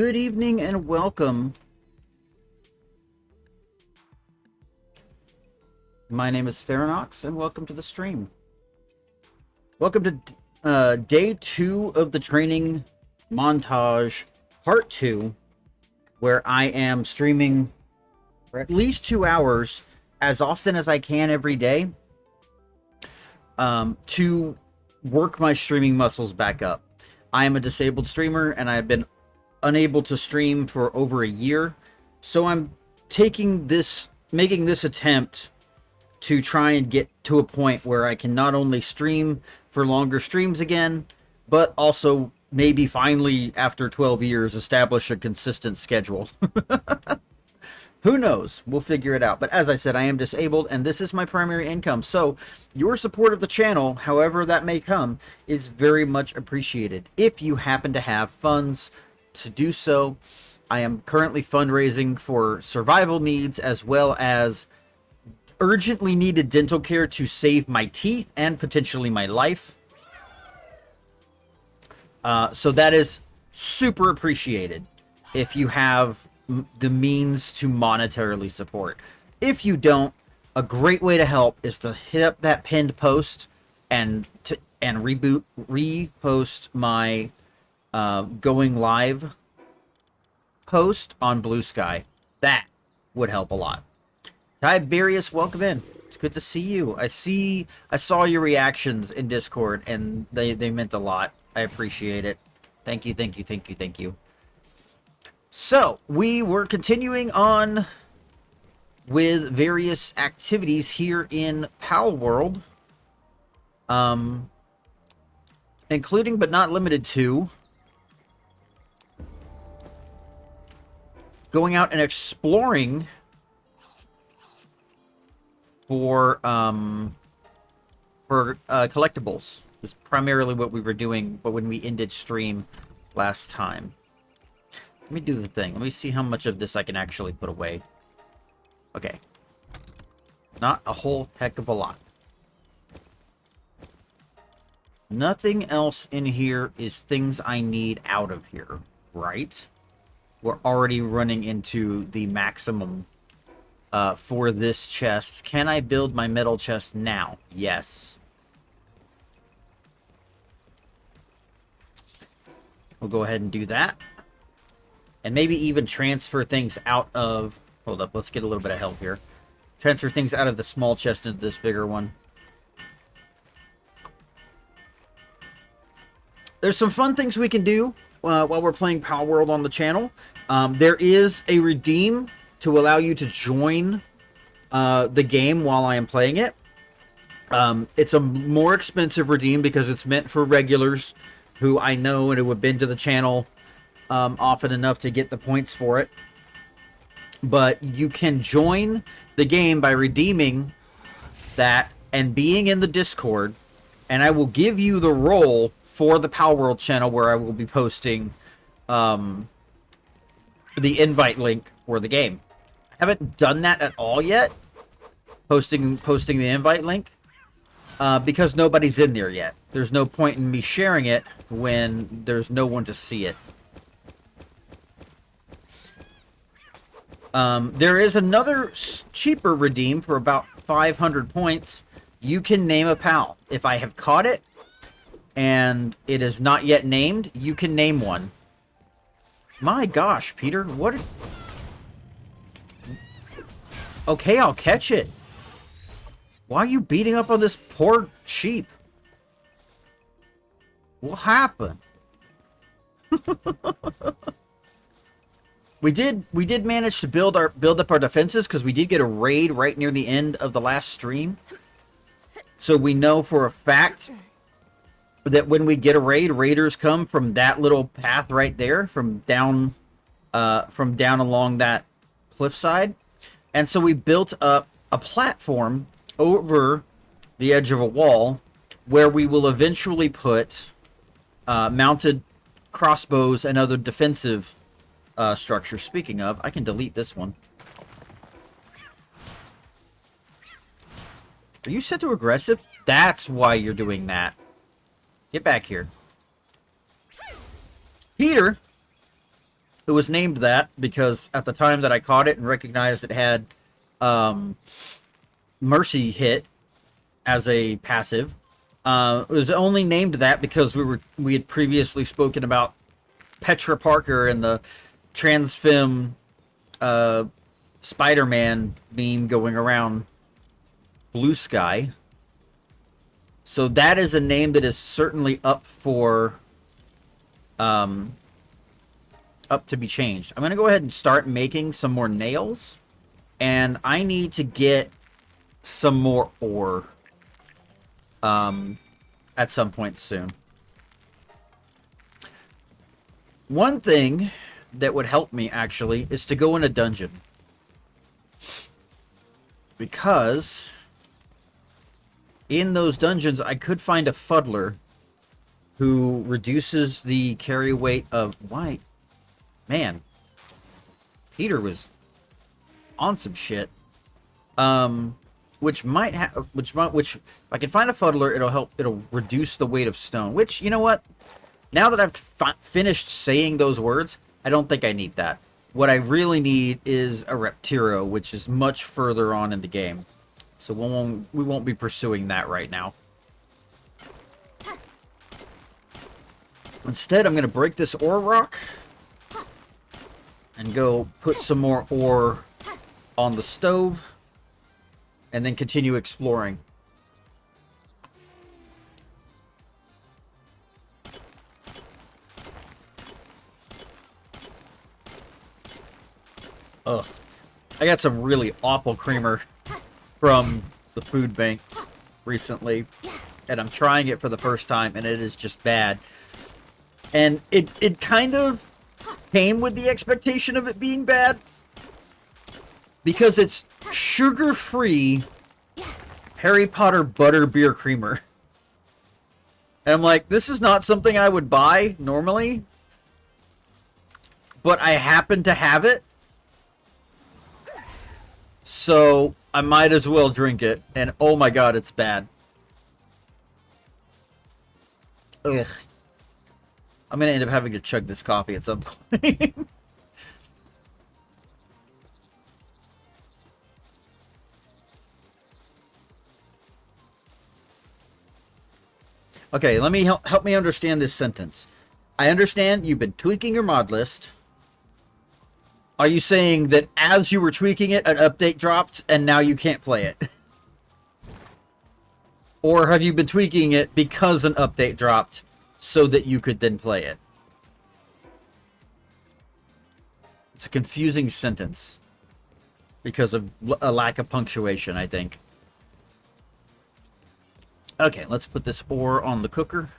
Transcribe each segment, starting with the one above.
Good evening and welcome. My name is Farinox and welcome to the stream. Welcome to day 2 of the training montage, part 2, where I am streaming for at least 2 hours as often as I can every day to work my streaming muscles back up. I am a disabled streamer and I've been unable to stream for over a year, so I'm making this attempt to try and get to a point where I can not only stream for longer streams again, but also maybe finally after 12 years establish a consistent schedule. Who knows? We'll figure it out. But as I said, I am disabled and this is my primary income. So your support of the channel, however that may come, is very much appreciated. If you happen to have funds to do so, I am currently fundraising for survival needs as well as urgently needed dental care to save my teeth and potentially my life. So that is super appreciated if you have the means to monetarily support. If you don't, a great way to help is to hit up that pinned post and repost my going live post on Blue Sky. That would help a lot. Tiberius, welcome in. It's good to see you. I saw your reactions in Discord and they meant a lot. I appreciate it. Thank you. So we were continuing on with various activities here in Palworld, including but not limited to going out and exploring for collectibles. Is primarily what we were doing, but when we ended stream last time. Let me do the thing. Let me see how much of this I can actually put away. Okay. Not a whole heck of a lot. Nothing else in here is things I need out of here, right? We're already running into the maximum for this chest. Can I build my metal chest now? Yes. We'll go ahead and do that. And maybe even transfer things out of... Hold up, let's get a little bit of help here. Transfer things out of the small chest into this bigger one. There's some fun things we can do while we're playing Palworld on the channel. There is a redeem to allow you to join the game while I am playing it. It's a more expensive redeem because it's meant for regulars who I know and who have been to the channel often enough to get the points for it. But you can join the game by redeeming that and being in the Discord, and I will give you the role for the Palworld channel where I will be posting the invite link for the game. I haven't done that at all yet, posting the invite link, because nobody's in there yet. There's no point in me sharing it when there's no one to see it. There is another cheaper redeem for about 500 points. You can name a pal. If I have caught it and it is not yet named, you can name one. My gosh, Peter, what? Okay, I'll catch it. Why are you beating up on this poor sheep? What happened? We did manage to build up our defenses because we did get a raid right near the end of the last stream. So we know for a fact that when we get a raid, raiders come from that little path right there, from down along that cliffside. And so we built up a platform over the edge of a wall where we will eventually put mounted crossbows and other defensive structures. Speaking of, I can delete this one. Are you set to aggressive? That's why you're doing that. Get back here. Peter, It was named that because at the time that I caught it and recognized it had Mercy hit as a passive, it was only named that because we had previously spoken about Petra Parker and the Transfem Spider-Man meme going around Blue Sky. So that is a name that is certainly up for up to be changed. I'm going to go ahead and start making some more nails, and I need to get some more ore at some point soon. One thing that would help me, actually, is to go in a dungeon. Because in those dungeons, I could find a fuddler who reduces the carry weight of... Why? Man. Peter was on some shit. Which might have... Which if I can find a fuddler, it'll reduce the weight of stone. Which, you know what? Now that I've finished saying those words, I don't think I need that. What I really need is a Reptiro, which is much further on in the game. So we won't be pursuing that right now. Instead, I'm going to break this ore rock and go put some more ore on the stove and then continue exploring. Ugh. I got some really awful creamer from the food bank recently, and I'm trying it for the first time, and it is just bad. And it kind of came with the expectation of it being bad, because it's sugar-free Harry Potter butterbeer creamer. And I'm like, this is not something I would buy normally, but I happen to have it. So I might as well drink it, and oh my god, it's bad. Ugh. I'm gonna end up having to chug this coffee at some point. Okay, let me help me understand this sentence. I understand you've been tweaking your mod list. Are you saying that as you were tweaking it, an update dropped, and now you can't play it? Or have you been tweaking it because an update dropped, so that you could then play it? It's a confusing sentence. Because of a lack of punctuation, I think. Okay, let's put this ore on the cooker.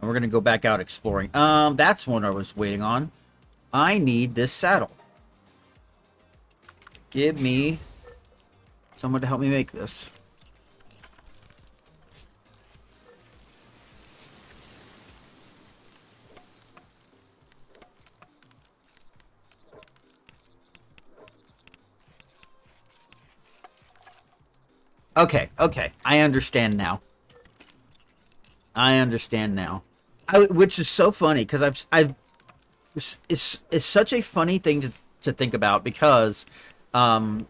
And we're going to go back out exploring. That's what I was waiting on. I need this saddle. Give me someone to help me make this. Okay, okay. I understand now. I understand now. Which is so funny, because it's such a funny thing to think about, because as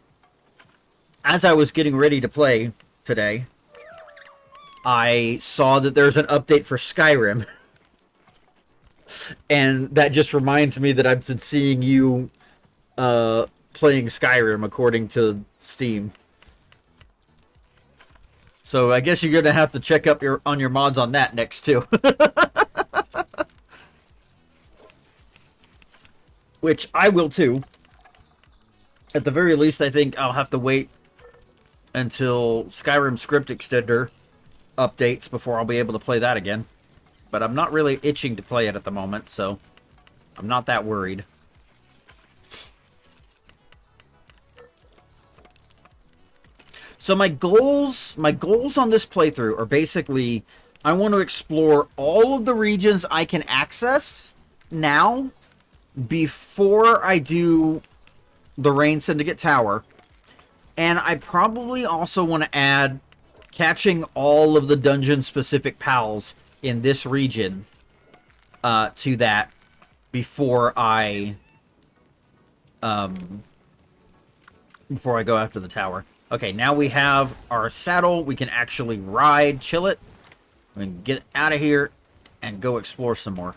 I was getting ready to play today, I saw that there's an update for Skyrim. And that just reminds me that I've been seeing you playing Skyrim according to Steam. So I guess you're going to have to check up on your mods on that next too. Which I will too. At the very least, I think I'll have to wait until Skyrim Script Extender updates before I'll be able to play that again. But I'm not really itching to play it at the moment, so I'm not that worried. So my goals on this playthrough are basically, I want to explore all of the regions I can access now before I do the Rain Syndicate Tower. And I probably also want to add catching all of the dungeon-specific pals in this region to that before I go after the tower. Okay, now we have our saddle. We can actually ride, chill it. We can get out of here and go explore some more.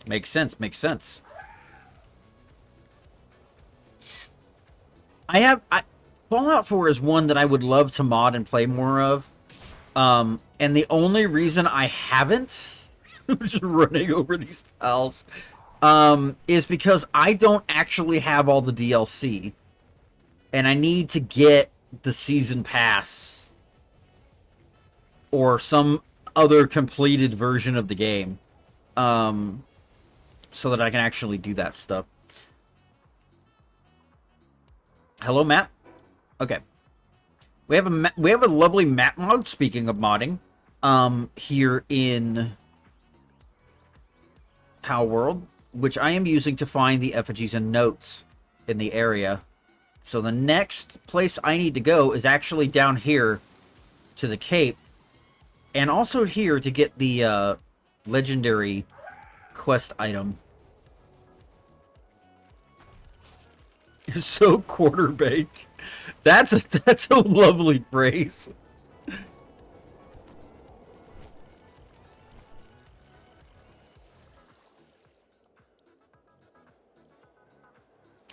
Makes sense, makes sense. Fallout 4 is one that I would love to mod and play more of. And the only reason I haven't, just running over these pals, is because I don't actually have all the DLC. And I need to get the season pass or some other completed version of the game, so that I can actually do that stuff. Hello, Matt. Okay, we have a lovely map mod. Speaking of modding, here in Palworld, which I am using to find the effigies and notes in the area. So the next place I need to go is actually down here to the Cape, and also here to get the legendary quest item. So quarter-baked. That's a lovely phrase.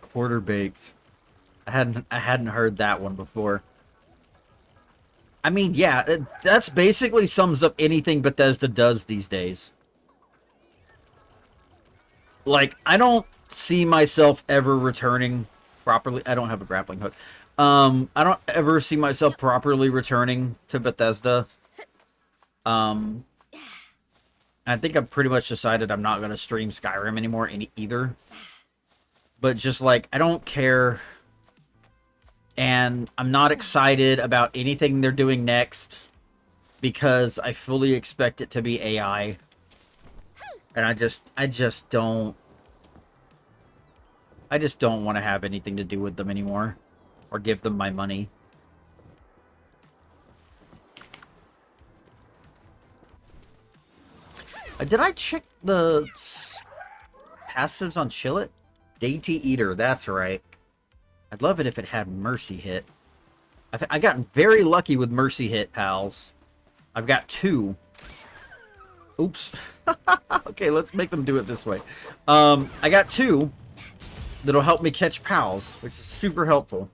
Quarter-baked. I hadn't heard that one before. I mean, yeah, that's basically sums up anything Bethesda does these days. Like, I don't see myself ever returning properly. I don't have a grappling hook. I don't ever see myself properly returning to Bethesda. I think I've pretty much decided I'm not going to stream Skyrim anymore either. But just, like, I don't care. And I'm not excited about anything they're doing next, because I fully expect it to be AI. And I just don't want to have anything to do with them anymore, or give them my money. Did I check the passives on Chillet? Dainty Eater, that's right. I'd love it if it had Mercy Hit. I've gotten very lucky with Mercy Hit, pals. I've got 2. Oops. Okay, let's make them do it this way. I got 2 that'll help me catch pals, which is super helpful.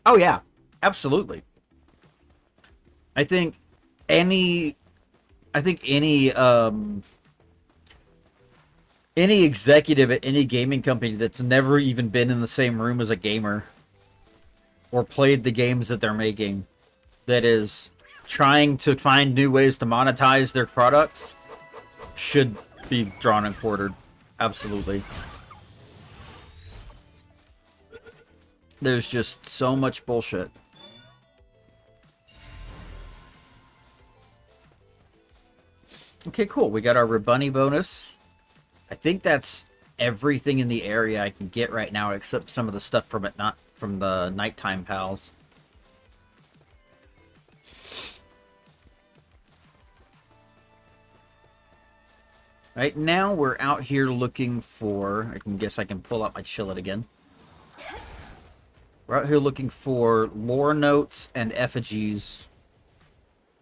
Oh yeah, absolutely. I think any executive at any gaming company that's never even been in the same room as a gamer or played the games that they're making, that is trying to find new ways to monetize their products, should be drawn and quartered. Absolutely. There's just so much bullshit. Okay, cool. We got our Rebunny bonus. I think that's everything in the area I can get right now, except some of the stuff from it, not from the nighttime pals. Right now, we're out here looking for... I guess I can pull out my Chillet again. We're out here looking for lore notes and effigies.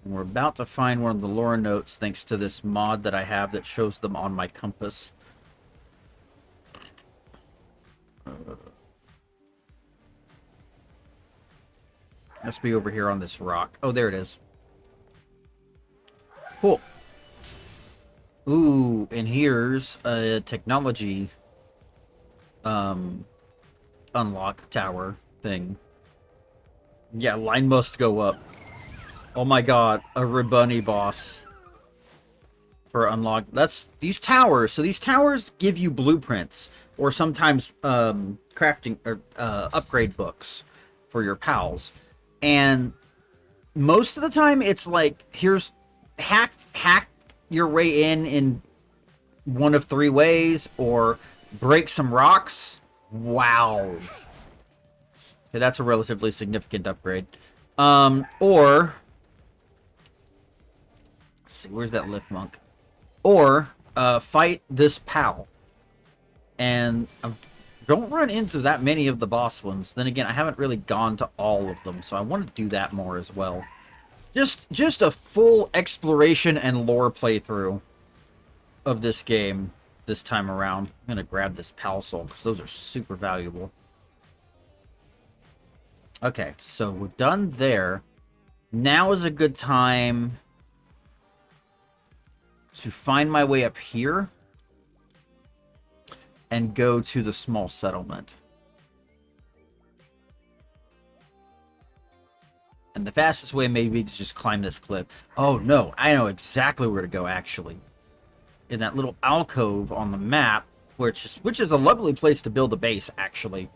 And we're about to find one of the lore notes thanks to this mod that I have that shows them on my compass. Must be over here on this rock. Oh, there it is. Cool. Ooh, and here's a technology unlock tower thing. Yeah, line must go up. Oh my god, a Rebunny boss for unlock. That's these towers. So these towers give you blueprints, or sometimes crafting or upgrade books for your pals. And most of the time it's like, here's hack your way in one of three ways, or break some rocks. Wow. Okay, that's a relatively significant upgrade. Or... Let's see, where's that lift monk? Or, fight this pal. And I don't run into that many of the boss ones. Then again, I haven't really gone to all of them, so I want to do that more as well. Just a full exploration and lore playthrough of this game this time around. I'm going to grab this pal soul, because those are super valuable. Okay, so we're done there. Now is a good time to find my way up here and go to the small settlement. And the fastest way may be to just climb this cliff. Oh no, I know exactly where to go actually. In that little alcove on the map, which is a lovely place to build a base actually.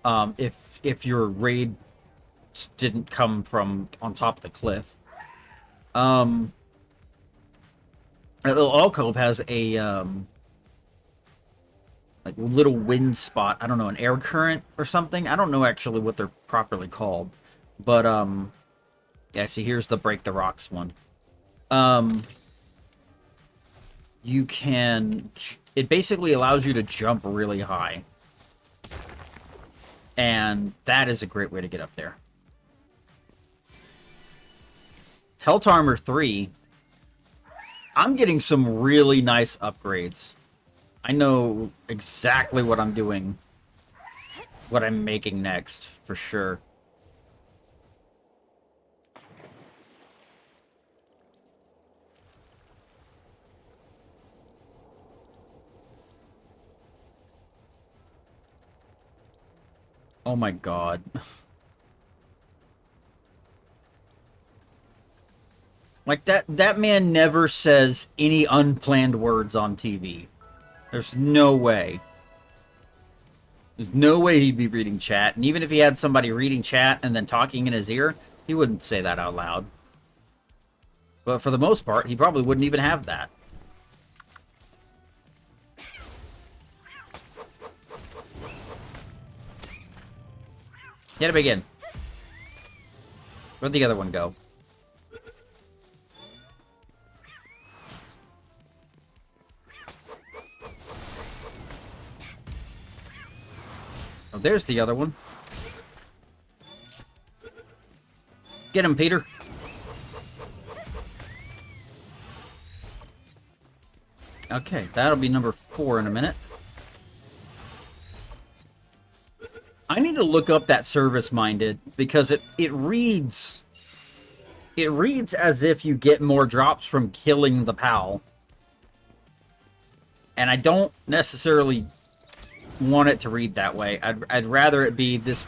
If your raid didn't come from on top of the cliff. That little alcove has a like little wind spot. I don't know, an air current or something. I don't know actually what they're properly called, but yeah. See, here's the break the rocks one. You can. It basically allows you to jump really high, and that is a great way to get up there. Health Armor 3. I'm getting some really nice upgrades. I know exactly what I'm doing. What I'm making next, for sure. Oh my god. Like, that man never says any unplanned words on TV. There's no way. There's no way he'd be reading chat. And even if he had somebody reading chat and then talking in his ear, he wouldn't say that out loud. But for the most part, he probably wouldn't even have that. Get it begin. Where'd the other one go? Oh, there's the other one. Get him, Peter. Okay, that'll be number 4 in a minute. I need to look up that service-minded because it reads as if you get more drops from killing the pal. And I don't necessarily want it to read that way. I'd rather it be this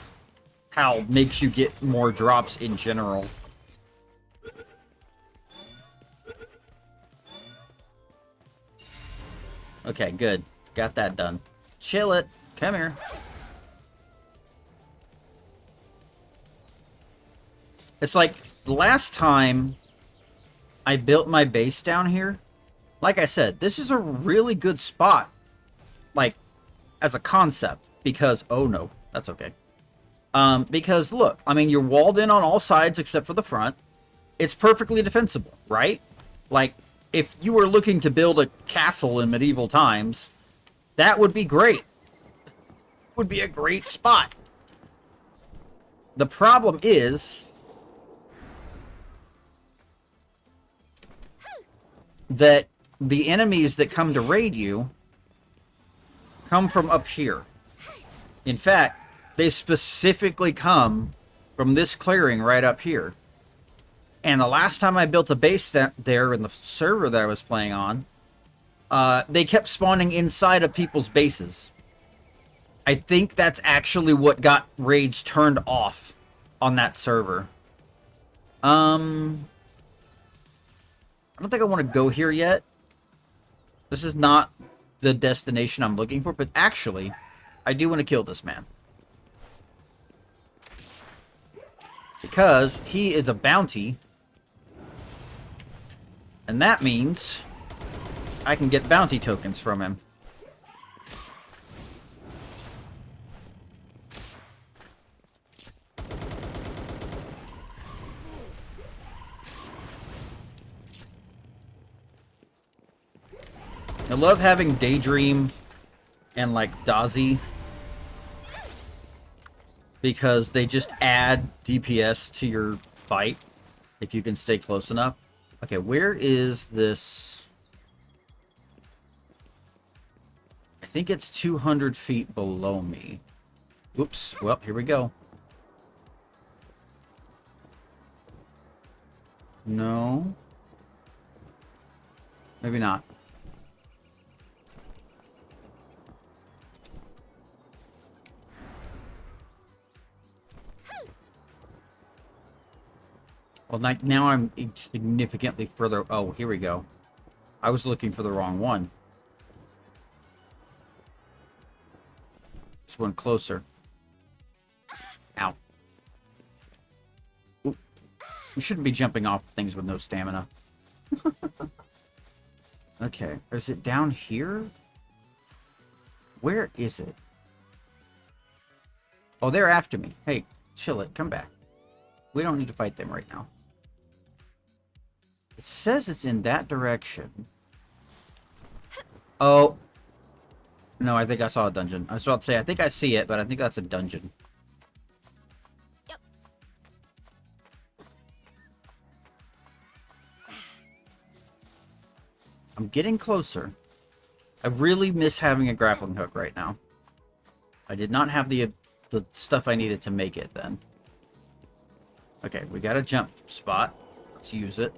pal makes you get more drops in general. Okay, good. Got that done. Chill it. Come here. It's like the last time I built my base down here, like I said, this is a really good spot. Like, as a concept. Because, oh no, that's okay. Because, look, I mean, you're walled in on all sides except for the front. It's perfectly defensible, right? Like, if you were looking to build a castle in medieval times, that would be great. Would be a great spot. The problem is that the enemies that come to raid you come from up here. In fact, they specifically come from this clearing right up here. And the last time I built a base there in the server that I was playing on, they kept spawning inside of people's bases. I think that's actually what got raids turned off on that server. I don't think I want to go here yet. This is not the destination I'm looking for, but actually, I do want to kill this man. Because he is a bounty. And that means I can get bounty tokens from him. I love having Daydream and like Dazi because they just add DPS to your fight if you can stay close enough. Okay, where is this? I think it's 200 feet below me. Oops. Well, here we go. No. Maybe not. Well, now I'm significantly further... Oh, here we go. I was looking for the wrong one. This one closer. Ow. Ooh. We shouldn't be jumping off things with no stamina. Okay. Is it down here? Where is it? Oh, they're after me. Hey, chill it. Come back. We don't need to fight them right now. It says it's in that direction. Oh. No, I think I saw a dungeon. I was about to say, I think I see it, but I think that's a dungeon. Yep. I'm getting closer. I really miss having a grappling hook right now. I did not have the stuff I needed to make it then. Okay, we got a jump spot. Let's use it.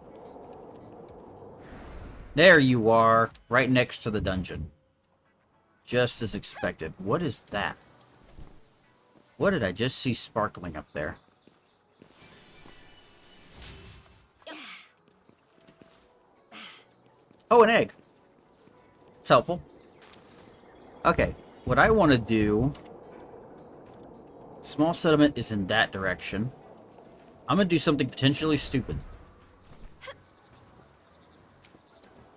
There you are, right next to the dungeon. Just as expected. What is that? What did I just see sparkling up there? Oh, an egg. It's helpful. Okay, what I want to do... Small settlement is in that direction. I'm going to do something potentially stupid.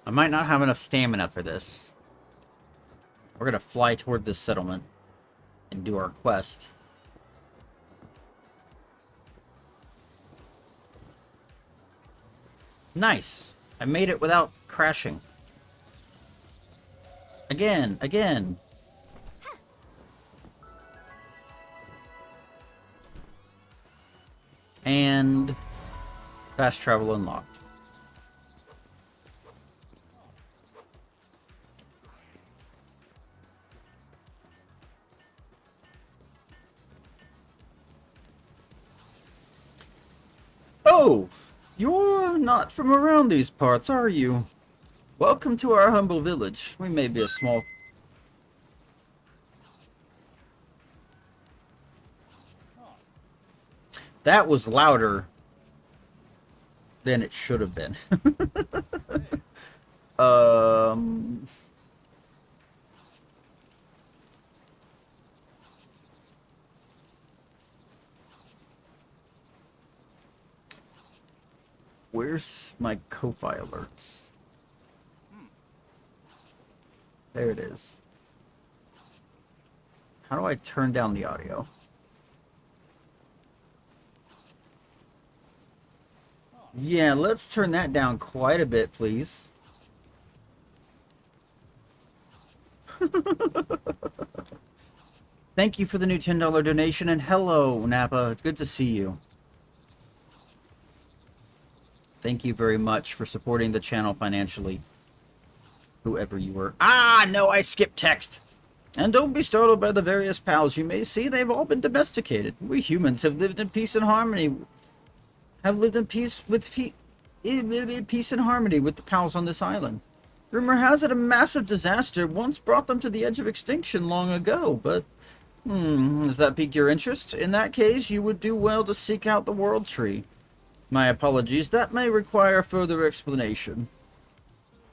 I might not have enough stamina for this. We're going to fly toward this settlement and do our quest. Nice. I made it without crashing. Again. And fast travel unlocked. Oh, you're not from around these parts, are you? Welcome to our humble village. We may be a small... That was louder than it should have been. Where's my Ko-Fi alerts? There it is. How do I turn down the audio? Yeah, let's turn that down quite a bit, please. Thank you for the new $10 donation, and hello, Napa. It's good to see you. Thank you very much for supporting the channel financially. Whoever you were. Ah, no, I skipped text. And don't be startled by the various pals you may see. They've all been domesticated. We humans have lived in peace and harmony. Have lived in peace and harmony with the pals on this island. Rumor has it a massive disaster once brought them to the edge of extinction long ago, but... has that piqued your interest? In that case, you would do well to seek out the World Tree. My apologies, that may require further explanation.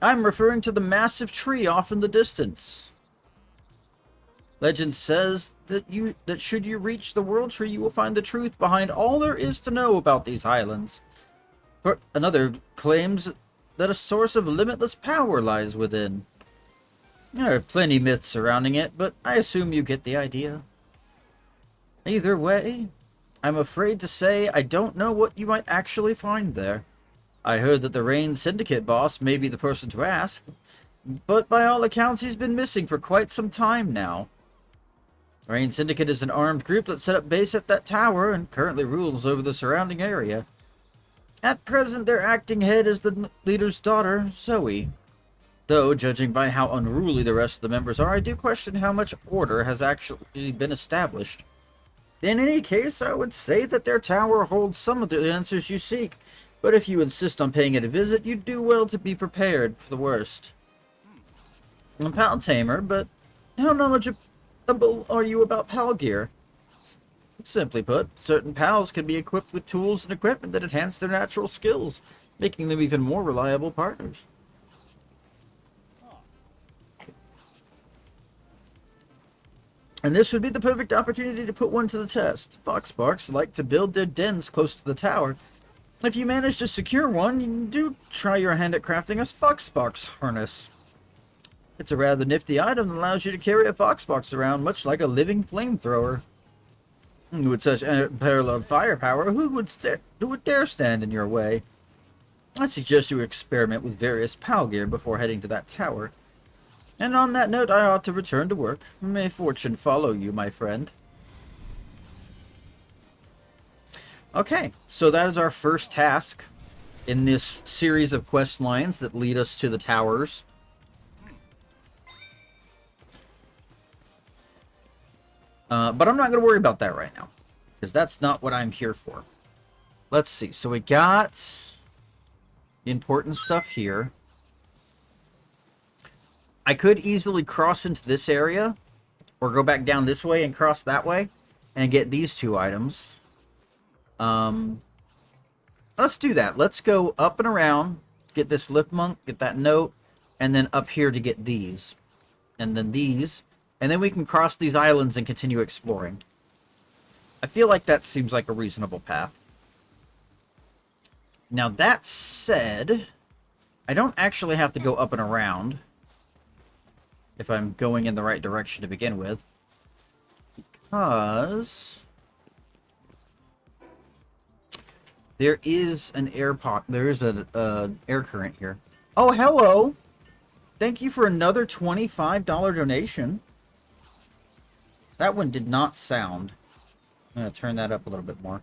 I'm referring to the massive tree off in the distance. Legend says that should you reach the World Tree, you will find the truth behind all there is to know about these islands. Another claims that a source of limitless power lies within. There are plenty myths surrounding it, but I assume you get the idea. Either way, I'm afraid to say I don't know what you might actually find there. I heard that the Rain Syndicate boss may be the person to ask, but by all accounts he's been missing for quite some time now. Rain Syndicate is an armed group that set up base at that tower and currently rules over the surrounding area. At present, their acting head is the leader's daughter, Zoe. Though, judging by how unruly the rest of the members are, I do question how much order has actually been established. In any case, I would say that their tower holds some of the answers you seek, but if you insist on paying it a visit, you do well to be prepared for the worst. I'm a Pal Tamer, but how knowledgeable are you about Pal gear? Simply put, certain Pals can be equipped with tools and equipment that enhance their natural skills, making them even more reliable partners. And this would be the perfect opportunity to put one to the test. Foxbarks like to build their dens close to the tower. If you manage to secure one, you do try your hand at crafting a Foxbarks harness. It's a rather nifty item that allows you to carry a Foxbarks around, much like a living flamethrower. With such unparalleled firepower, who would dare stand in your way? I suggest you experiment with various PAL gear before heading to that tower. And on that note, I ought to return to work. May fortune follow you, my friend. Okay, so that is our first task in this series of quest lines that lead us to the towers. But I'm not going to worry about that right now, because that's not what I'm here for. Let's see. So we got important stuff here. I could easily cross into this area, or go back down this way and cross that way, and get these two items. Let's do that. Let's go up and around, get this lift monk, get that note, and then up here to get these. And then these. And then we can cross these islands and continue exploring. I feel like that seems like a reasonable path. Now that said, I don't actually have to go up and around if I'm going in the right direction to begin with. Because there is an there is an air current here. Oh, hello! Thank you for another $25 donation. That one did not sound. I'm going to turn that up a little bit more.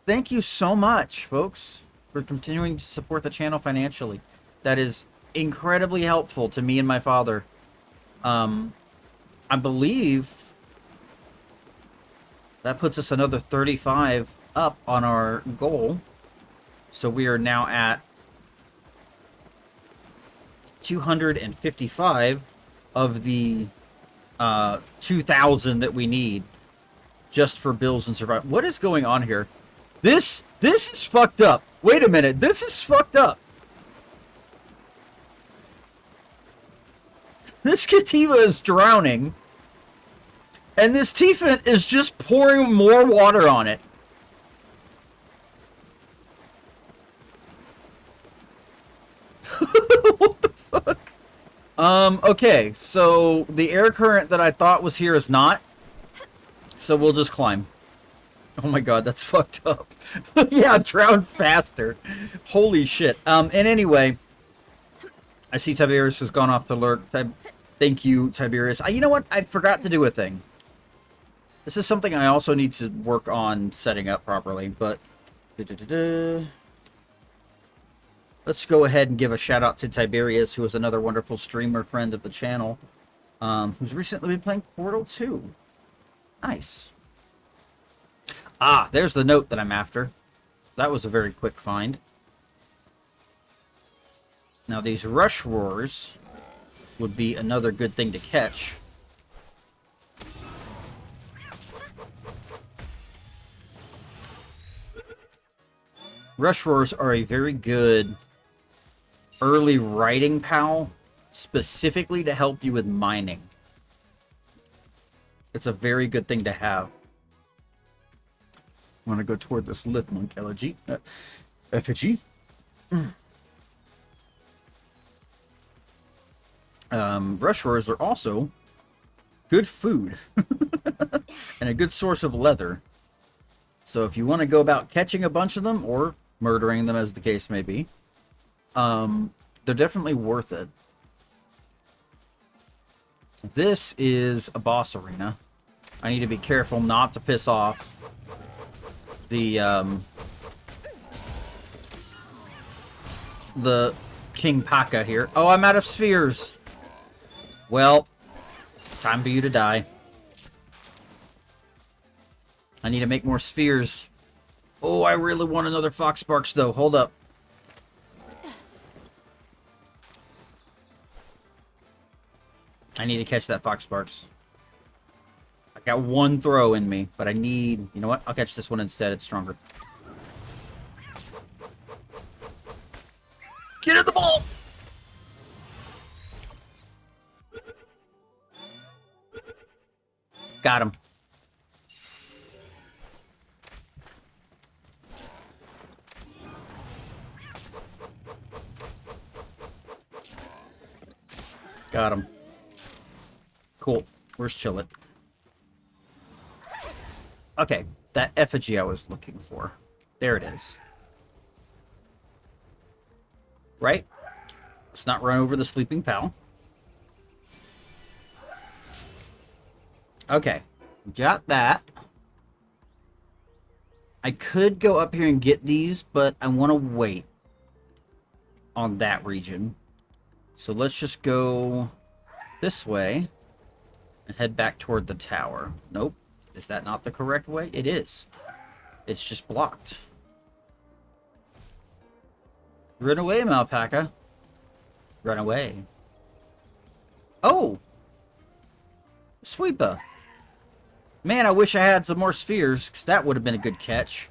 Thank you so much, folks, for continuing to support the channel financially. That is incredibly helpful to me and my father. I believe that puts us another 35 up on our goal. So we are now at 255 of the 2,000 that we need just for bills and survival. What is going on here? This is fucked up. Wait a minute. This is fucked up. This Kativa is drowning. And this Tiefent is just pouring more water on it. What the fuck? Okay, so the air current that I thought was here is not. So we'll just climb. Oh my god, that's fucked up. Yeah, drown faster. Holy shit. And anyway, I see Tiberius has gone off to lurk. Thank you, Tiberius. You know what? I forgot to do a thing. This is something I also need to work on setting up properly, but let's go ahead and give a shout out to Tiberius, who is another wonderful streamer friend of the channel, who's recently been playing Portal 2. Nice. Ah, there's the note that I'm after. That was a very quick find. Now these rush roars would be another good thing to catch. Rush roars are a very good early writing pal, specifically to help you with mining. It's a very good thing to have. I want to go toward this lift monk effigy. Rushers are also good food and a good source of leather. So if you want to go about catching a bunch of them or murdering them, as the case may be, they're definitely worth it. This is a boss arena. I need to be careful not to piss off the King Paka here. Oh, I'm out of spheres. Well, time for you to die. I need to make more spheres. Oh, I really want another Fox Sparks, though. Hold up. I need to catch that Fox Sparks. I got one throw in me, but I need... You know what? I'll catch this one instead. It's stronger. Get in the ball! Got him. Got him. Cool. Where's Chillet? Okay, that effigy I was looking for. There it is. Right? Let's not run over the sleeping pal. Okay, got that. I could go up here and get these, but I want to wait on that region. So let's just go this way and head back toward the tower. Nope. Is that not the correct way? It is. It's just blocked. Run away, Malpaca. Run away. Oh! Sweepa. Man, I wish I had some more spheres, because that would have been a good catch.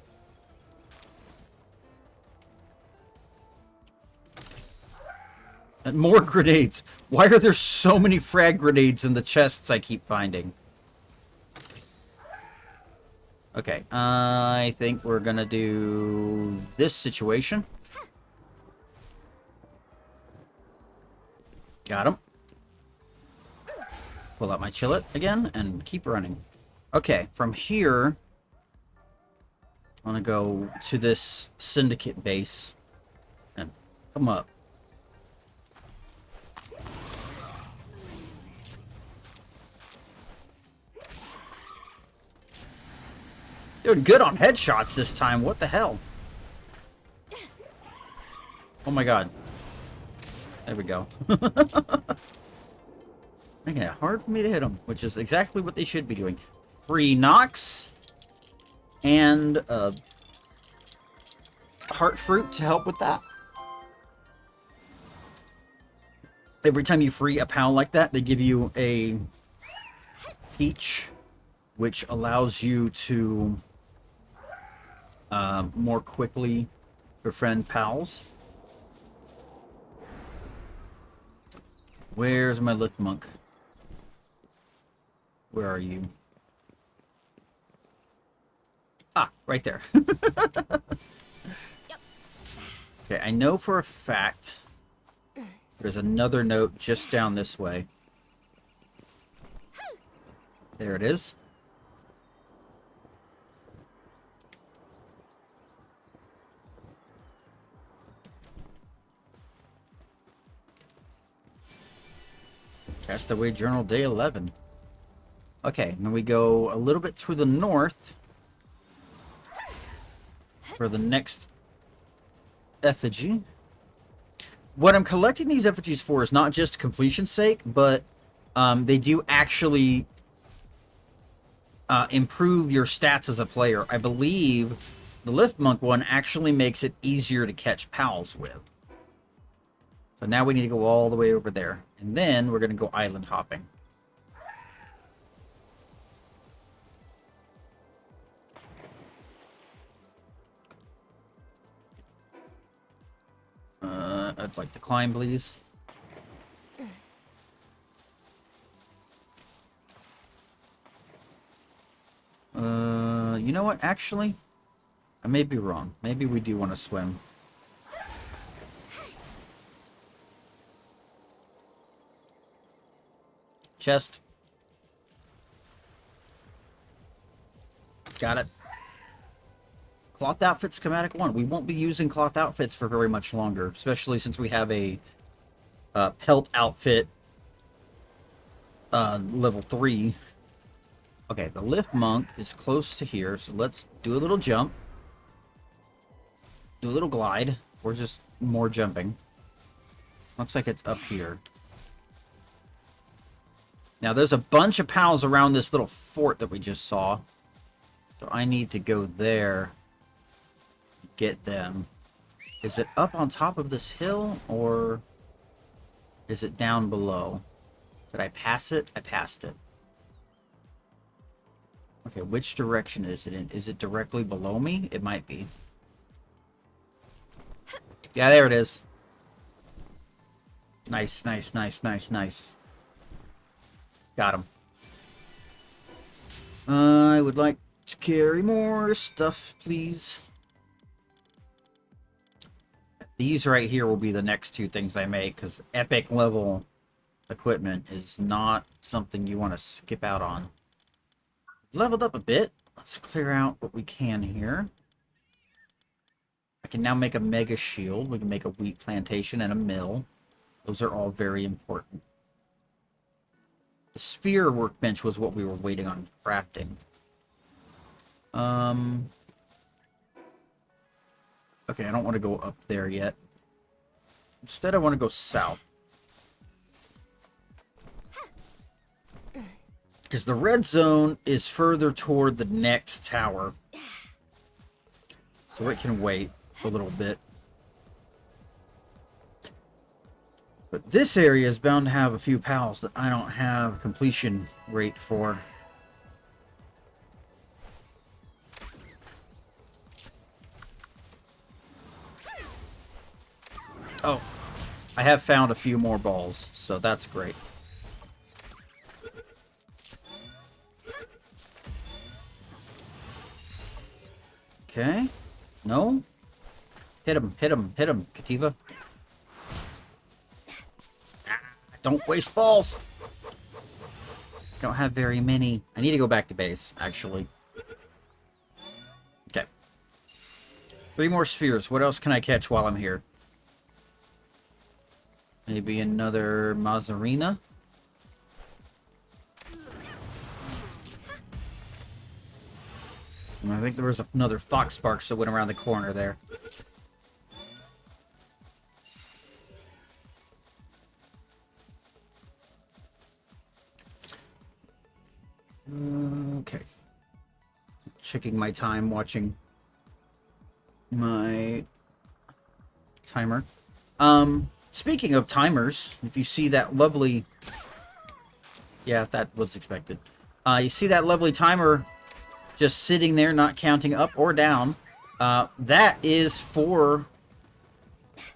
And more grenades. Why are there so many frag grenades in the chests I keep finding? Okay, I think we're gonna do this situation. Got him. Pull out my Chillet again and keep running. Okay, from here, I'm gonna go to this syndicate base and come up. Doing good on headshots this time. What the hell? Oh my god. There we go. Making it hard for me to hit them, which is exactly what they should be doing. Free knocks and heart fruit to help with that. Every time you free a pal like that, they give you a peach, which allows you to more quickly befriend pals. Where's my lift monk? Where are you? Ah, right there. Yep. Okay, I know for a fact there's another note just down this way. There it is. Castaway Journal Day 11. Okay, now we go a little bit to the north for the next effigy. What I'm collecting these effigies for is not just completion's sake, but they do actually improve your stats as a player. I believe the Lift Monk one actually makes it easier to catch pals with. So now we need to go all the way over there. And then we're going to go island hopping. I'd like to climb, please. You know what? Actually, I may be wrong. Maybe we do want to swim. . 'Cause Chest. Got it. Cloth outfit schematic 1. We won't be using cloth outfits for very much longer, especially since we have a pelt outfit level 3. Okay, the lift monk is close to here, so let's do a little jump. Do a little glide, or just more jumping. Looks like it's up here. Now, there's a bunch of pals around this little fort that we just saw. So I need to go there. Get them. Is it up on top of this hill, or is it down below? Did I pass it? I passed it. Okay, which direction is it in? Is it directly below me? It might be. Yeah, there it is. Nice, nice, nice, nice, nice. Got him. I would like to carry more stuff, please. These right here will be the next 2 things I make, because epic level equipment is not something you want to skip out on. Leveled up a bit. Let's clear out what we can here. I can now make a mega shield. We can make a wheat plantation and a mill. Those are all very important. The sphere workbench was what we were waiting on crafting. Okay, I don't want to go up there yet. Instead, I want to go south. Because the red zone is further toward the next tower. So it can wait a little bit. But this area is bound to have a few pals that I don't have completion rate for. Oh, I have found a few more balls, so that's great. Okay. No? Hit him, hit him, hit him, Kativa. Don't waste balls! Don't have very many. I need to go back to base, actually. Okay. 3 more spheres. What else can I catch while I'm here? Maybe another Mazarina? I think there was another Fox Sparks that went around the corner there. Okay. Checking my time, watching my timer. Speaking of timers, if you see that lovely... Yeah, that was expected. You see that lovely timer just sitting there, not counting up or down. That is for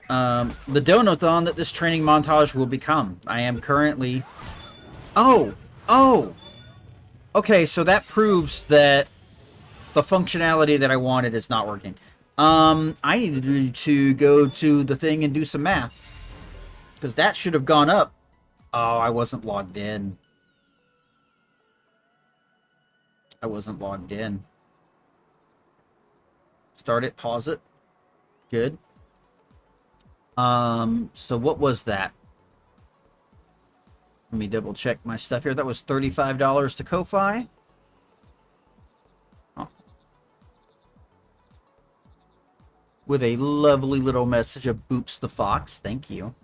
the donathon that this training montage will become. I am currently... Oh! Okay, so that proves that the functionality that I wanted is not working. I needed to go to the thing and do some math. Because that should have gone up. Oh, I wasn't logged in. Start it, pause it. Good. So what was that? Let me double check my stuff here. That was $35 to Ko-Fi. Oh. With a lovely little message of Boops the Fox. Thank you.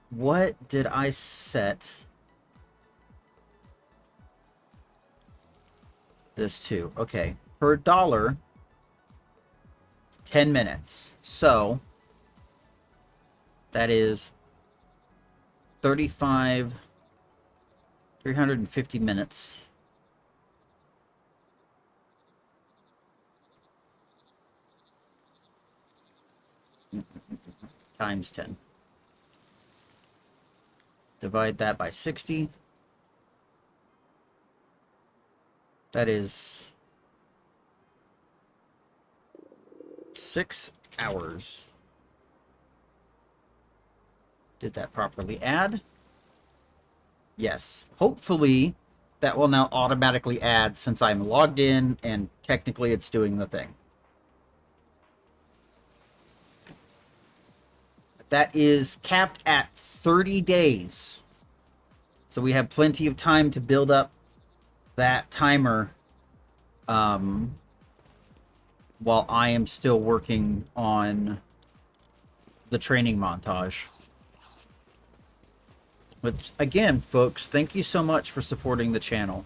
What did I set this to? Okay. Per dollar, 10 minutes. So, that is 350 minutes. Times 10. Divide that by 60. That is 6 hours. Did that properly add? Yes. Hopefully, that will now automatically add since I'm logged in and technically it's doing the thing. That is capped at 30 days. So we have plenty of time to build up that timer while I am still working on the training montage. But again, folks, thank you so much for supporting the channel.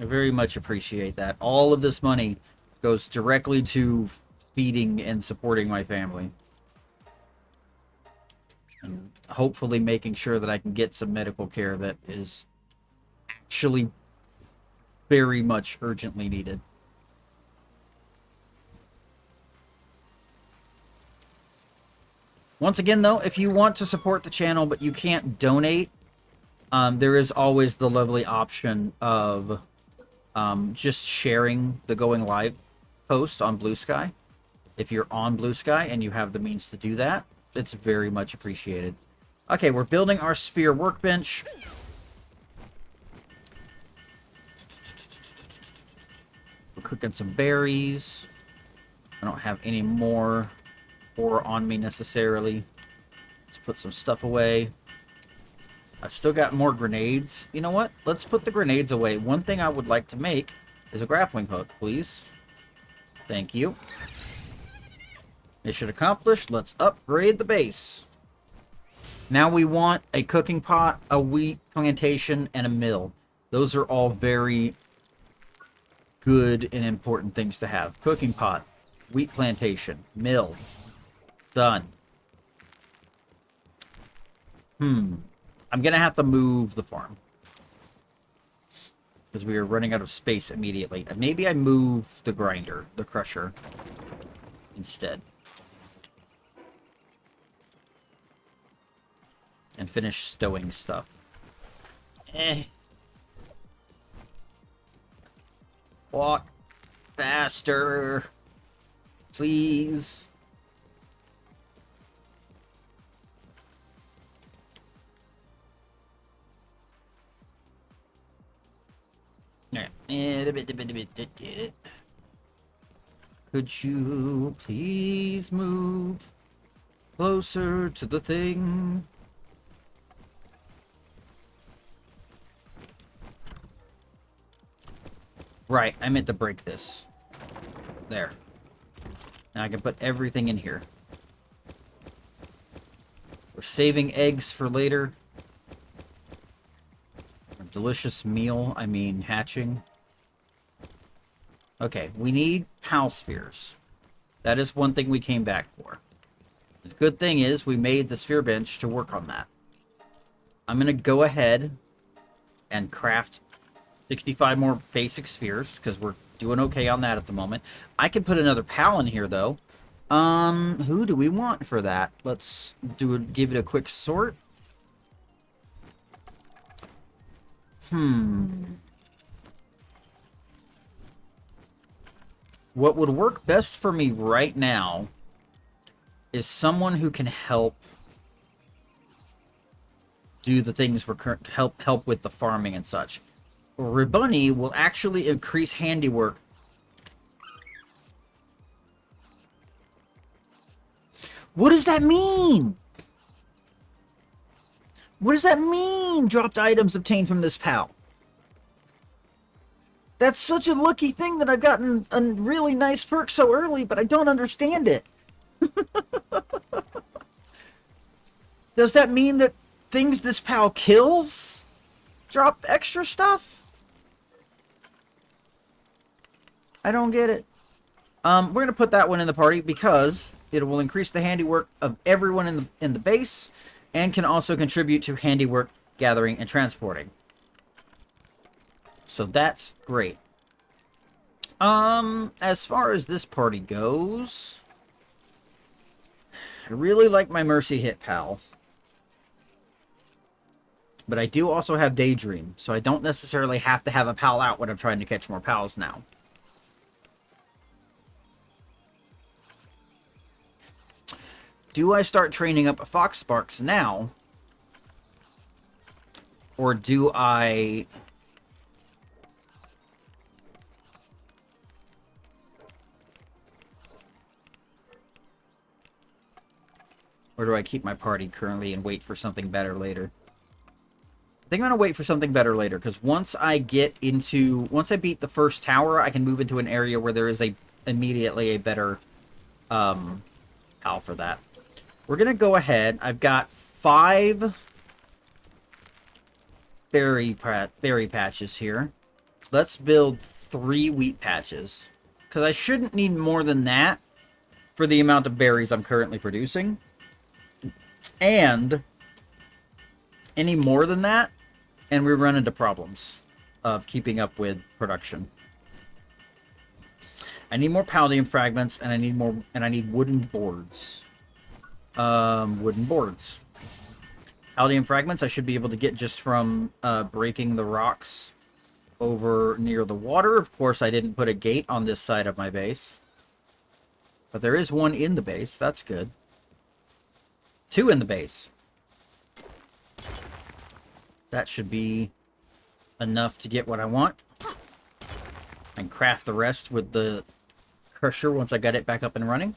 I very much appreciate that. All of this money goes directly to feeding and supporting my family. And hopefully making sure that I can get some medical care that is actually very much urgently needed. Once again, though, if you want to support the channel but you can't donate, there is always the lovely option of just sharing the going live post on Blue Sky. If you're on Blue Sky and you have the means to do that, it's very much appreciated. Okay, we're building our sphere workbench. We're cooking some berries. I don't have any more ore on me necessarily. Let's put some stuff away. I've still got more grenades. You know what? Let's put the grenades away. One thing I would like to make is a grappling hook, please. Thank you. Mission accomplished. Let's upgrade the base. Now we want a cooking pot, a wheat plantation, and a mill. Those are all very good and important things to have. Cooking pot, wheat plantation, mill. Done. I'm going to have to move the farm. Because we are running out of space immediately. And maybe I move the grinder, the crusher, instead. And finish stowing stuff. Walk faster. Please. Could you please move closer to the thing? Right, I meant to break this. There. Now I can put everything in here. We're saving eggs for later. A delicious meal, I mean hatching. Okay, we need PAL spheres. That is one thing we came back for. The good thing is we made the sphere bench to work on that. I'm going to go ahead and craft 65 more basic spheres, because we're doing okay on that at the moment. I can put another PAL in here, though. Who do we want for that? Let's give it a quick sort. What would work best for me right now is someone who can help do the things we're help with the farming and such. Ribunny will actually increase handiwork. What does that mean? What does that mean? Dropped items obtained from this PAL. That's such a lucky thing that I've gotten a really nice perk so early, but I don't understand it. Does that mean that things this PAL kills drop extra stuff? I don't get it. We're going to put that one in the party because it will increase the handiwork of everyone in the base and can also contribute to handiwork gathering and transporting. So that's great. As far as this party goes, I really like my Mercy Hit PAL. But I do also have Daydream, so I don't necessarily have to have a PAL out when I'm trying to catch more PALs now. Do I start training up Fox Sparks now? Or do I... Or do I keep my party currently and wait for something better later? I think I'm going to wait for something better later, because once I beat the first tower, I can move into an area where there is immediately a better pal for that. We're going to go ahead. I've got 5 berry patches here. Let's build 3 wheat patches, because I shouldn't need more than that for the amount of berries I'm currently producing. And any more than that, and we run into problems of keeping up with production. I need more palladium fragments, and I need wooden boards. Wooden boards. Palladium fragments I should be able to get just from breaking the rocks over near the water. Of course, I didn't put a gate on this side of my base. But there is one in the base. That's good. 2 in the base. That should be enough to get what I want. And craft the rest with the crusher once I got it back up and running.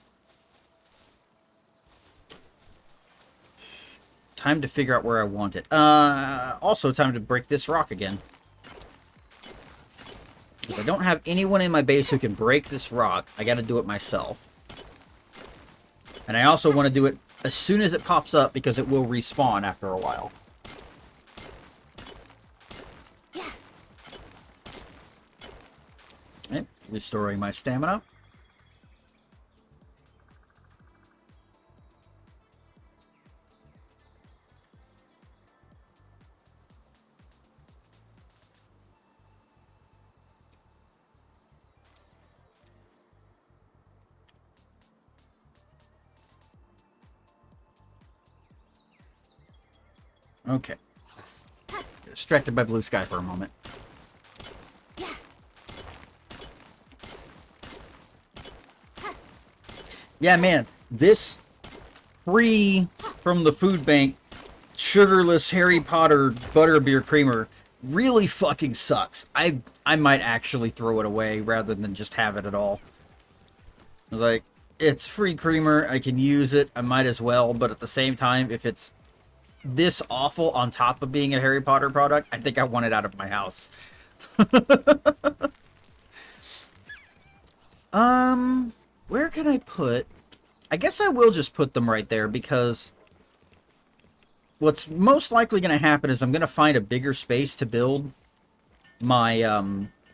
Time to figure out where I want it. Also time to break this rock again. Because I don't have anyone in my base who can break this rock. I gotta do it myself. And I also want to do it as soon as it pops up, because it will respawn after a while. Okay, restoring my stamina. Okay. Distracted by blue sky for a moment. Yeah, man. This free from the food bank sugarless Harry Potter butterbeer creamer really fucking sucks. I might actually throw it away rather than just have it at all. Like, it's free creamer. I can use it. I might as well. But at the same time, if it's this awful on top of being a Harry Potter product, I think I want it out of my house. Where can I put... I guess I will just put them right there, because what's most likely going to happen is I'm going to find a bigger space to build my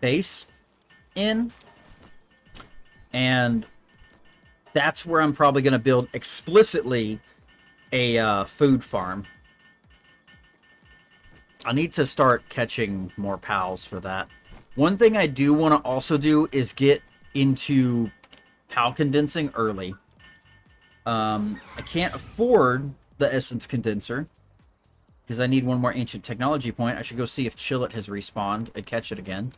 base in. And that's where I'm probably going to build explicitly a food farm. I need to start catching more pals for that. One thing I do want to also do is get into pal condensing early. I can't afford the essence condenser because I need one more ancient technology point. I should go see if Chillet has respawned and catch it again.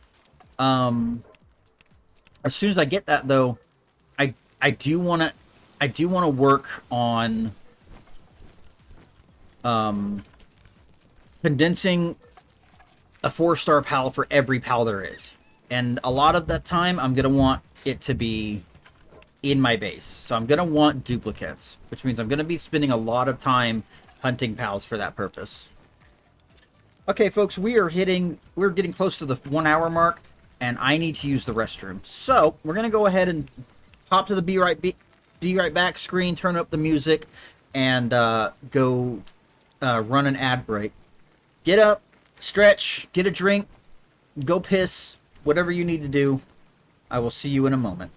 As soon as I get that, though, I do want to work on condensing a 4-star pal for every pal there is. And a lot of that time, I'm going to want it to be in my base. So I'm going to want duplicates, which means I'm going to be spending a lot of time hunting pals for that purpose. Okay, folks, we're getting close to the 1 hour mark, and I need to use the restroom. So we're going to go ahead and pop to the be right back screen, turn up the music, and go run an ad break. Get up, stretch, get a drink, go piss, whatever you need to do. I will see you in a moment.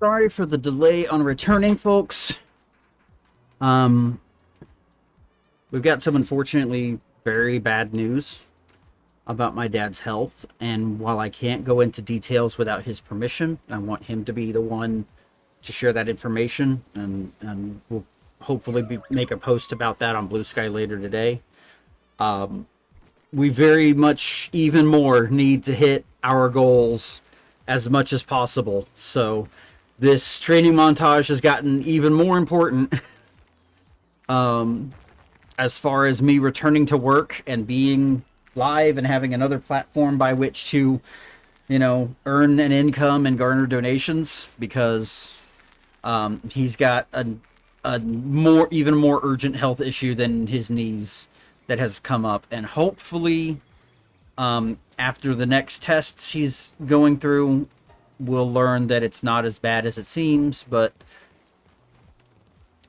Sorry for the delay on returning, folks. We've got some unfortunately very bad news about my dad's health, and while I can't go into details without his permission, I want him to be the one to share that information, and we'll hopefully make a post about that on Blue Sky later today. We very much even more need to hit our goals as much as possible, so this training montage has gotten even more important as far as me returning to work and being live and having another platform by which to, earn an income and garner donations, because he's got even more urgent health issue than his knees that has come up, and hopefully after the next tests he's going through, we'll learn that it's not as bad as it seems. But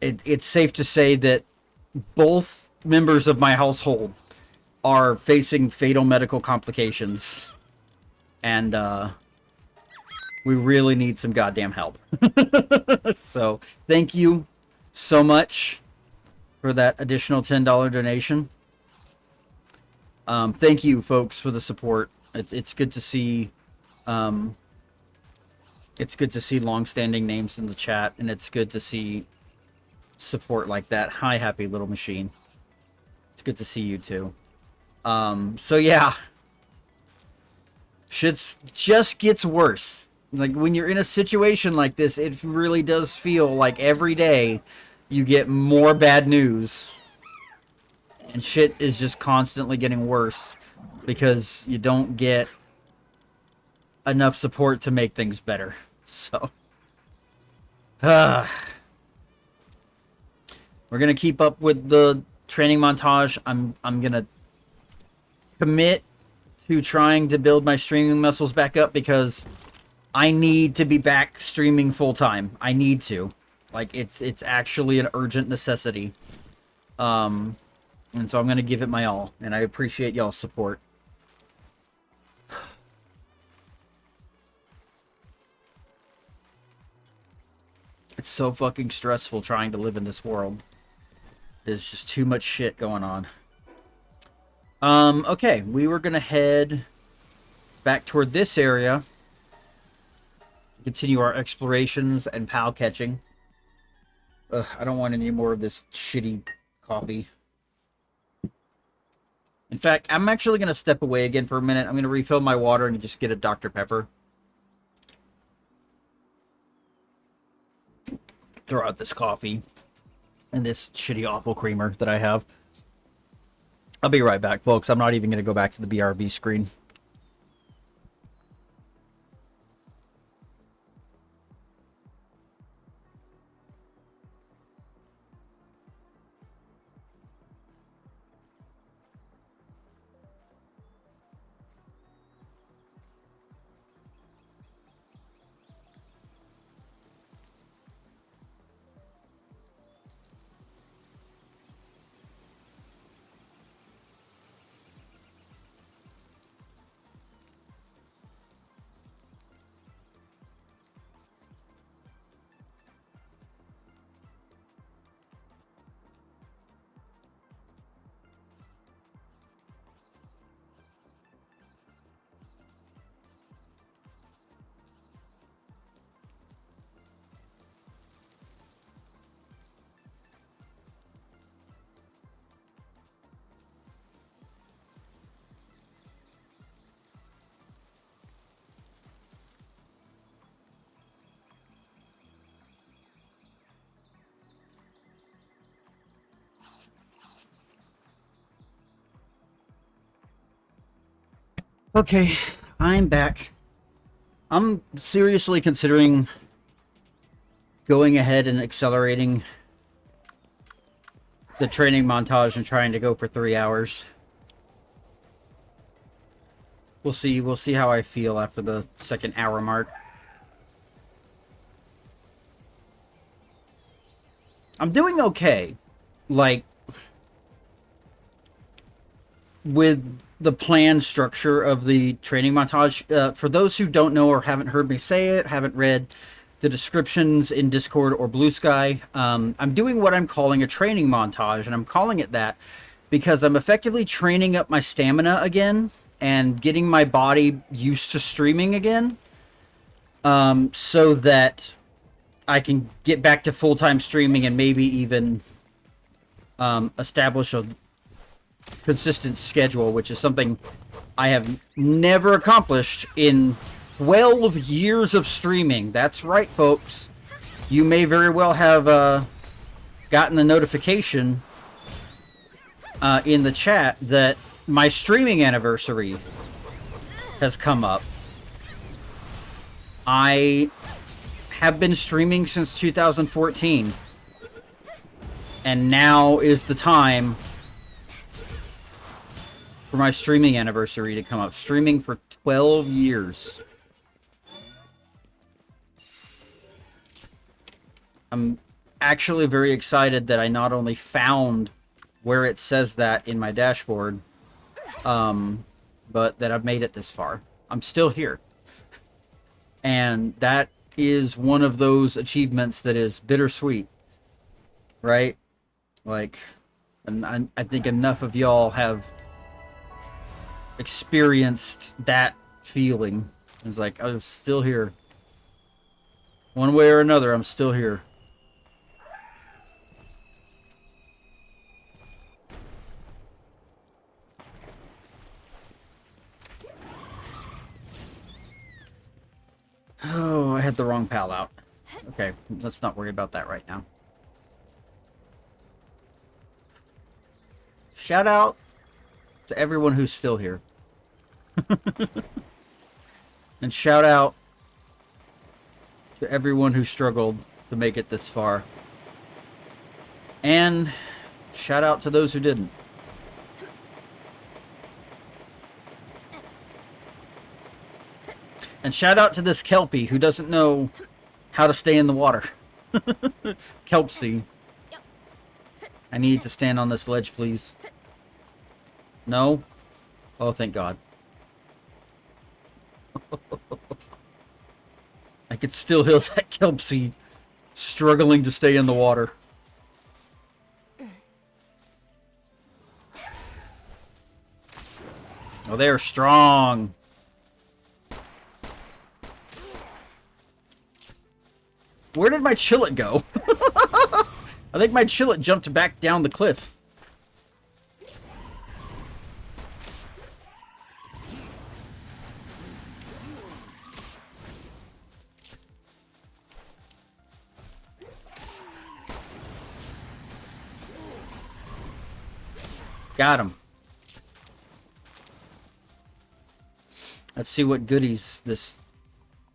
it's safe to say that both members of my household are facing fatal medical complications, and we really need some goddamn help. So thank you so much for that additional $10 donation. Thank you, folks, for the support. It's good to see. It's good to see long-standing names in the chat, and it's good to see support like that. Hi, Happy Little Machine. It's good to see you too. So yeah, shit's just gets worse. Like, when you're in a situation like this, it really does feel like every day you get more bad news, and shit is just constantly getting worse because you don't get enough support to make things better. So we're gonna keep up with the training montage. I'm gonna commit to trying to build my streaming muscles back up, because I need to be back streaming full time. I need to. Like, it's actually an urgent necessity. And so I'm gonna give it my all, and I appreciate y'all's support. It's so fucking stressful trying to live in this world. There's just too much shit going on. Okay, we were gonna head back toward this area, continue our explorations and pal catching. Ugh, I don't want any more of this shitty coffee. In fact, I'm actually gonna step away again for a minute. I'm gonna refill my water and just get a Dr. Pepper. Throw out this coffee and this shitty awful creamer that I have. I'll be right back, folks. I'm not even going to go back to the BRB screen. Okay, I'm back. I'm seriously considering going ahead and accelerating the training montage and trying to go for 3 hours. We'll see. We'll see how I feel after the second hour mark. I'm doing okay. Like, with the planned structure of the training montage. For those who don't know or haven't heard me say it, haven't read the descriptions in Discord or Blue Sky. I'm doing what I'm calling a training montage, and I'm calling it that because I'm effectively training up my stamina again and getting my body used to streaming again, so that I can get back to full-time streaming and maybe even establish a consistent schedule, which is something I have never accomplished in 12 years of streaming. That's right, folks. You may very well have gotten the notification in the chat that my streaming anniversary has come up. I have been streaming since 2014, and now is the time for my streaming anniversary to come up. Streaming for 12 years. I'm actually very excited that I not only found where it says that in my dashboard, but that I've made it this far. I'm still here. And that is one of those achievements that is bittersweet, right? Like, and I think enough of y'all have experienced that feeling. It's like, I'm still here. One way or another, I'm still here. Oh, I had the wrong pal out. Okay, let's not worry about that right now. Shout out to everyone who's still here. And shout out to everyone who struggled to make it this far. And shout out to those who didn't. And shout out to this Kelpie who doesn't know how to stay in the water. Kelpsy. I need to stand on this ledge, please. No? Oh, thank God. I could still hear that Kelpsy struggling to stay in the water. Oh, they are strong. Where did my Chillet go? I think my Chillet jumped back down the cliff. Got him. Let's see what goodies this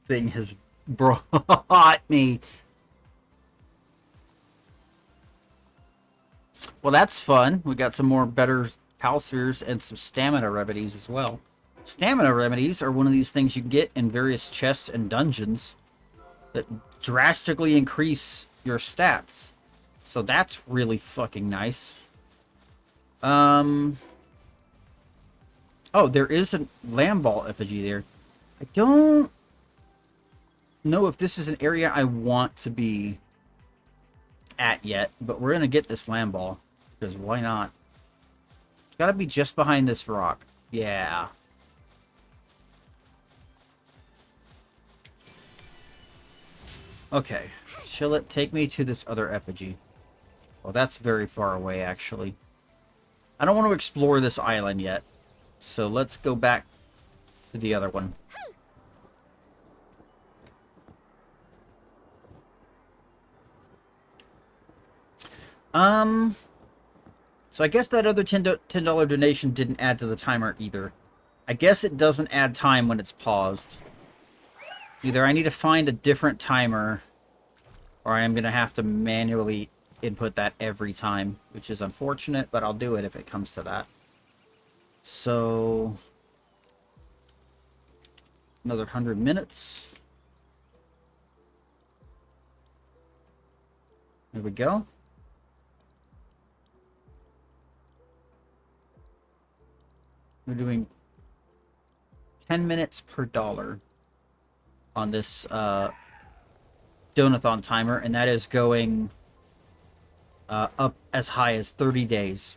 thing has brought me. Well, that's fun. We got some more better pal spheres and some stamina remedies as well. Stamina remedies are one of these things you can get in various chests and dungeons that drastically increase your stats. So that's really fucking nice. Oh, there is a lamb ball effigy there. I don't know if this is an area I want to be at yet, but we're gonna get this lamb ball because why not? It's gotta be just behind this rock. Yeah. Okay, Chillet, take me to this other effigy. Well, that's very far away, actually. I don't want to explore this island yet, so let's go back to the other one. So I guess that other $10 donation didn't add to the timer either. I guess it doesn't add time when it's paused. Either I need to find a different timer, or I am going to have to manually input that every time, which is unfortunate, but I'll do it if it comes to that. So, another 100 minutes. There we go. We're doing 10 minutes per dollar on this donathon timer, and that is going up as high as 30 days.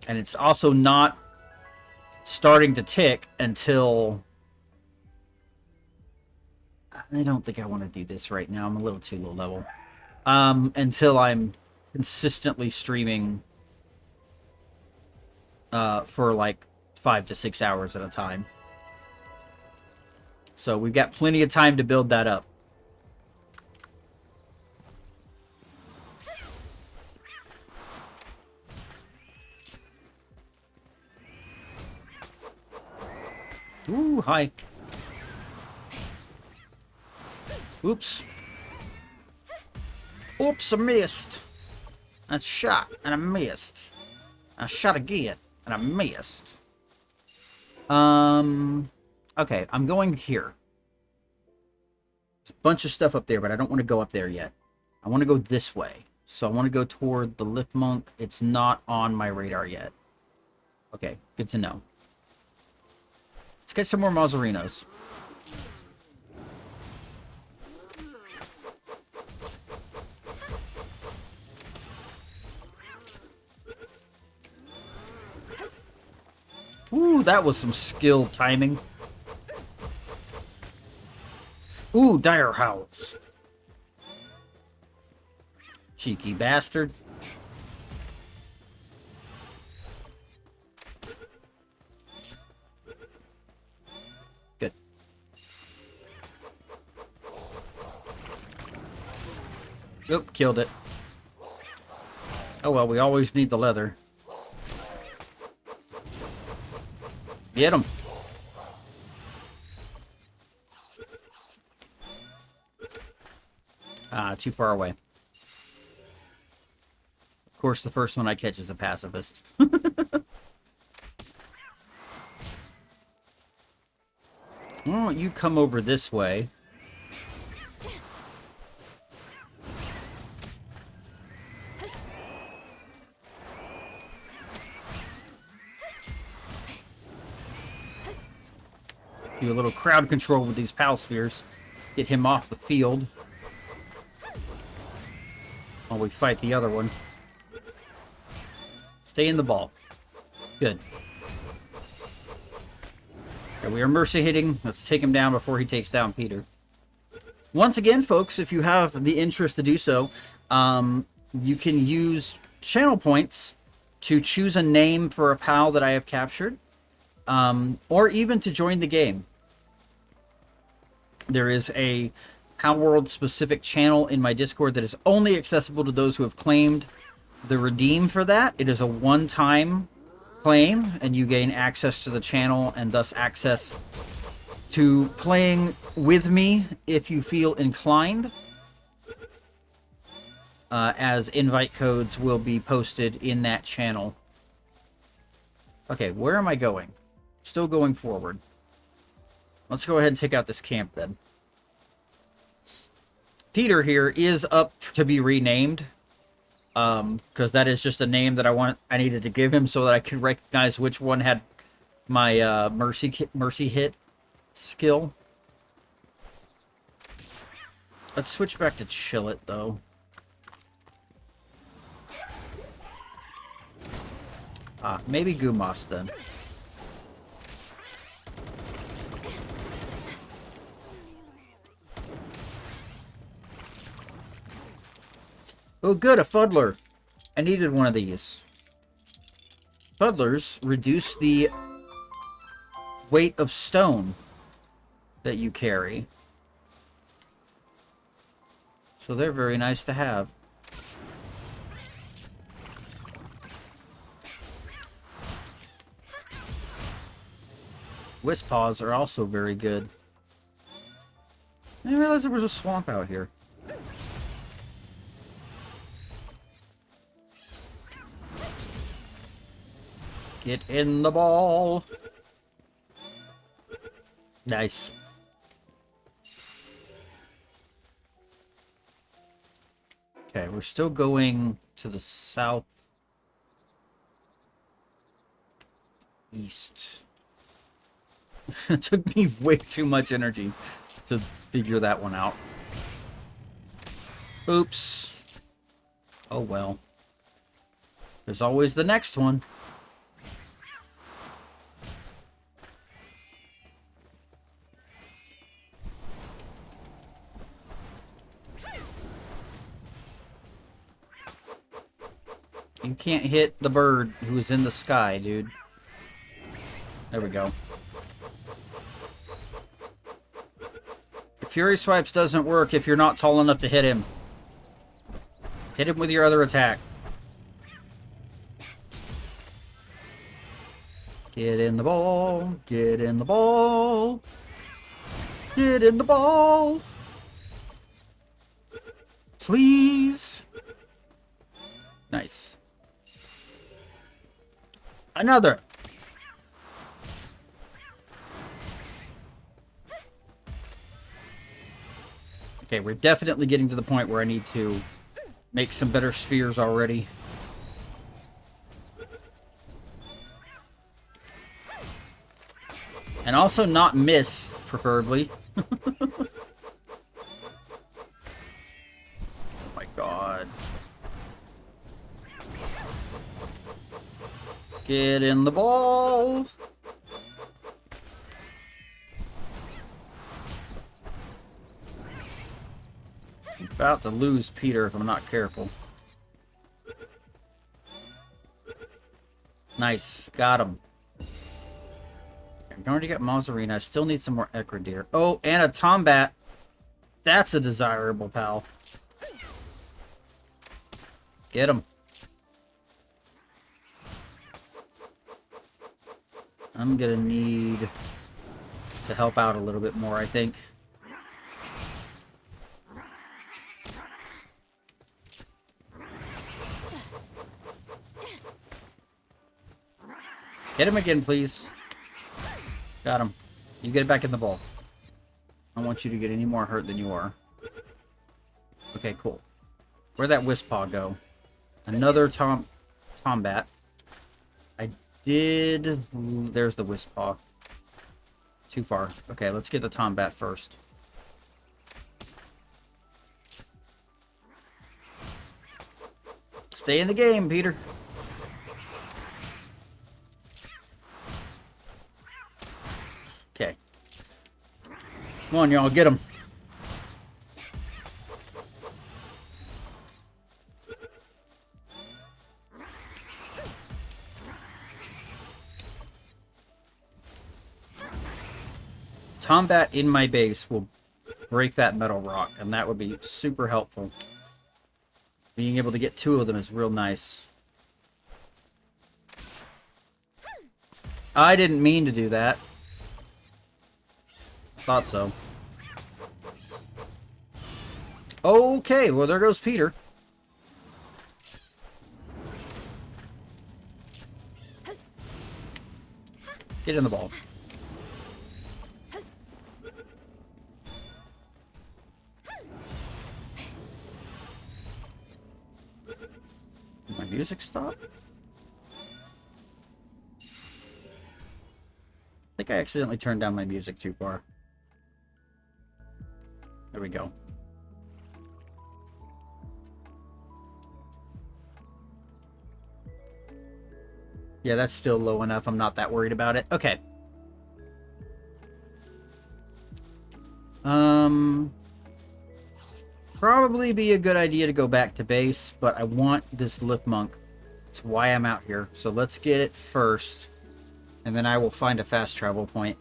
And it's also not starting to tick until... I don't think I want to do this right now. I'm a little too low level. Until I'm consistently streaming for like 5 to 6 hours at a time. So we've got plenty of time to build that up. Ooh, hi. Oops. Oops, I missed. I shot, and I missed. I shot again, and I missed. Okay, I'm going here. There's a bunch of stuff up there, but I don't want to go up there yet. I want to go this way. So I want to go toward the Lift Monk. It's not on my radar yet. Okay, good to know. Let's get some more Mazzarinos. Ooh, that was some skill timing. Ooh, dire howls. Cheeky bastard. Good. Oop, killed it. Oh well, we always need the leather. Get him. Ah, too far away. Of course, the first one I catch is a pacifist. Oh, you come over this way. Do a little crowd control with these pal spheres. Get him off the field. While we fight the other one. Stay in the ball. Good. Okay, we are mercy hitting. Let's take him down before he takes down Peter. Once again, folks, if you have the interest to do so, you can use channel points to choose a name for a pal that I have captured, or even to join the game. There is a Palworld specific channel in my Discord that is only accessible to those who have claimed the redeem for that. It is a one-time claim, and you gain access to the channel and thus access to playing with me if you feel inclined, as invite codes will be posted in that channel. Okay, where am I going? Still going forward. Let's go ahead and take out this camp then. Peter here is up to be renamed, because that is just a name that I needed to give him so that I could recognize which one had my mercy hit skill. Let's switch back to chill it though. Maybe Gumas then. Oh good, a fuddler. I needed one of these. Fuddlers reduce the weight of stone that you carry. So they're very nice to have. Wisp paws are also very good. I didn't realize there was a swamp out here. Get in the ball. Nice. Okay, we're still going to the south east. It took me way too much energy to figure that one out. Oops. Oh well. There's always the next one. You can't hit the bird who's in the sky, dude. There we go. Fury Swipes doesn't work if you're not tall enough to hit him. Hit him with your other attack. Get in the ball. Get in the ball. Get in the ball. Please. Nice. Another. Okay, we're definitely getting to the point where I need to make some better spheres already. And also not miss, preferably. Oh my god. Get in the ball! I'm about to lose Peter if I'm not careful. Nice. Got him. I'm going to get Mazzarina. I still need some more Ecrideer. Oh, and a Tombat. That's a desirable, pal. Get him. I'm gonna need to help out a little bit more, I think. Hit him again, please. Got him. You get it back in the ball. I don't want you to get any more hurt than you are. Okay, cool. Where'd that Wispaw go? Another Tombat. I did... There's the Wispaw. Too far. Okay, let's get the Tombat first. Stay in the game, Peter. Okay. Come on, y'all. Get him. Tombat in my base will break that metal rock, and that would be super helpful. Being able to get two of them is real nice. I didn't mean to do that. Thought so. Okay, well there goes Peter. Get in the ball. Did my music stop? I think I accidentally turned down my music too far. There we go. Yeah, that's still low enough. I'm not that worried about it. Okay. Probably be a good idea to go back to base, but I want this Lip Monk. That's why I'm out here. So let's get it first, and then I will find a fast travel point.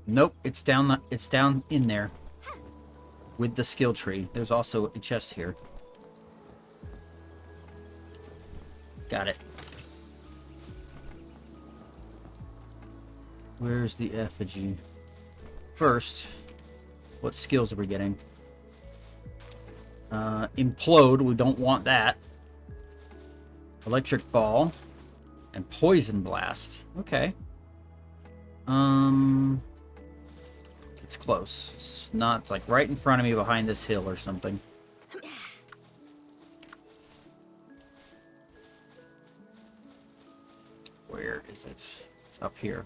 Nope, it's down in there with the skill tree. There's also a chest here. Got it. Where's the effigy? First, what skills are we getting? Implode, we don't want that. Electric Ball and Poison Blast. Okay. It's close. It's not it's like right in front of me behind this hill or something. Where is it? It's up here.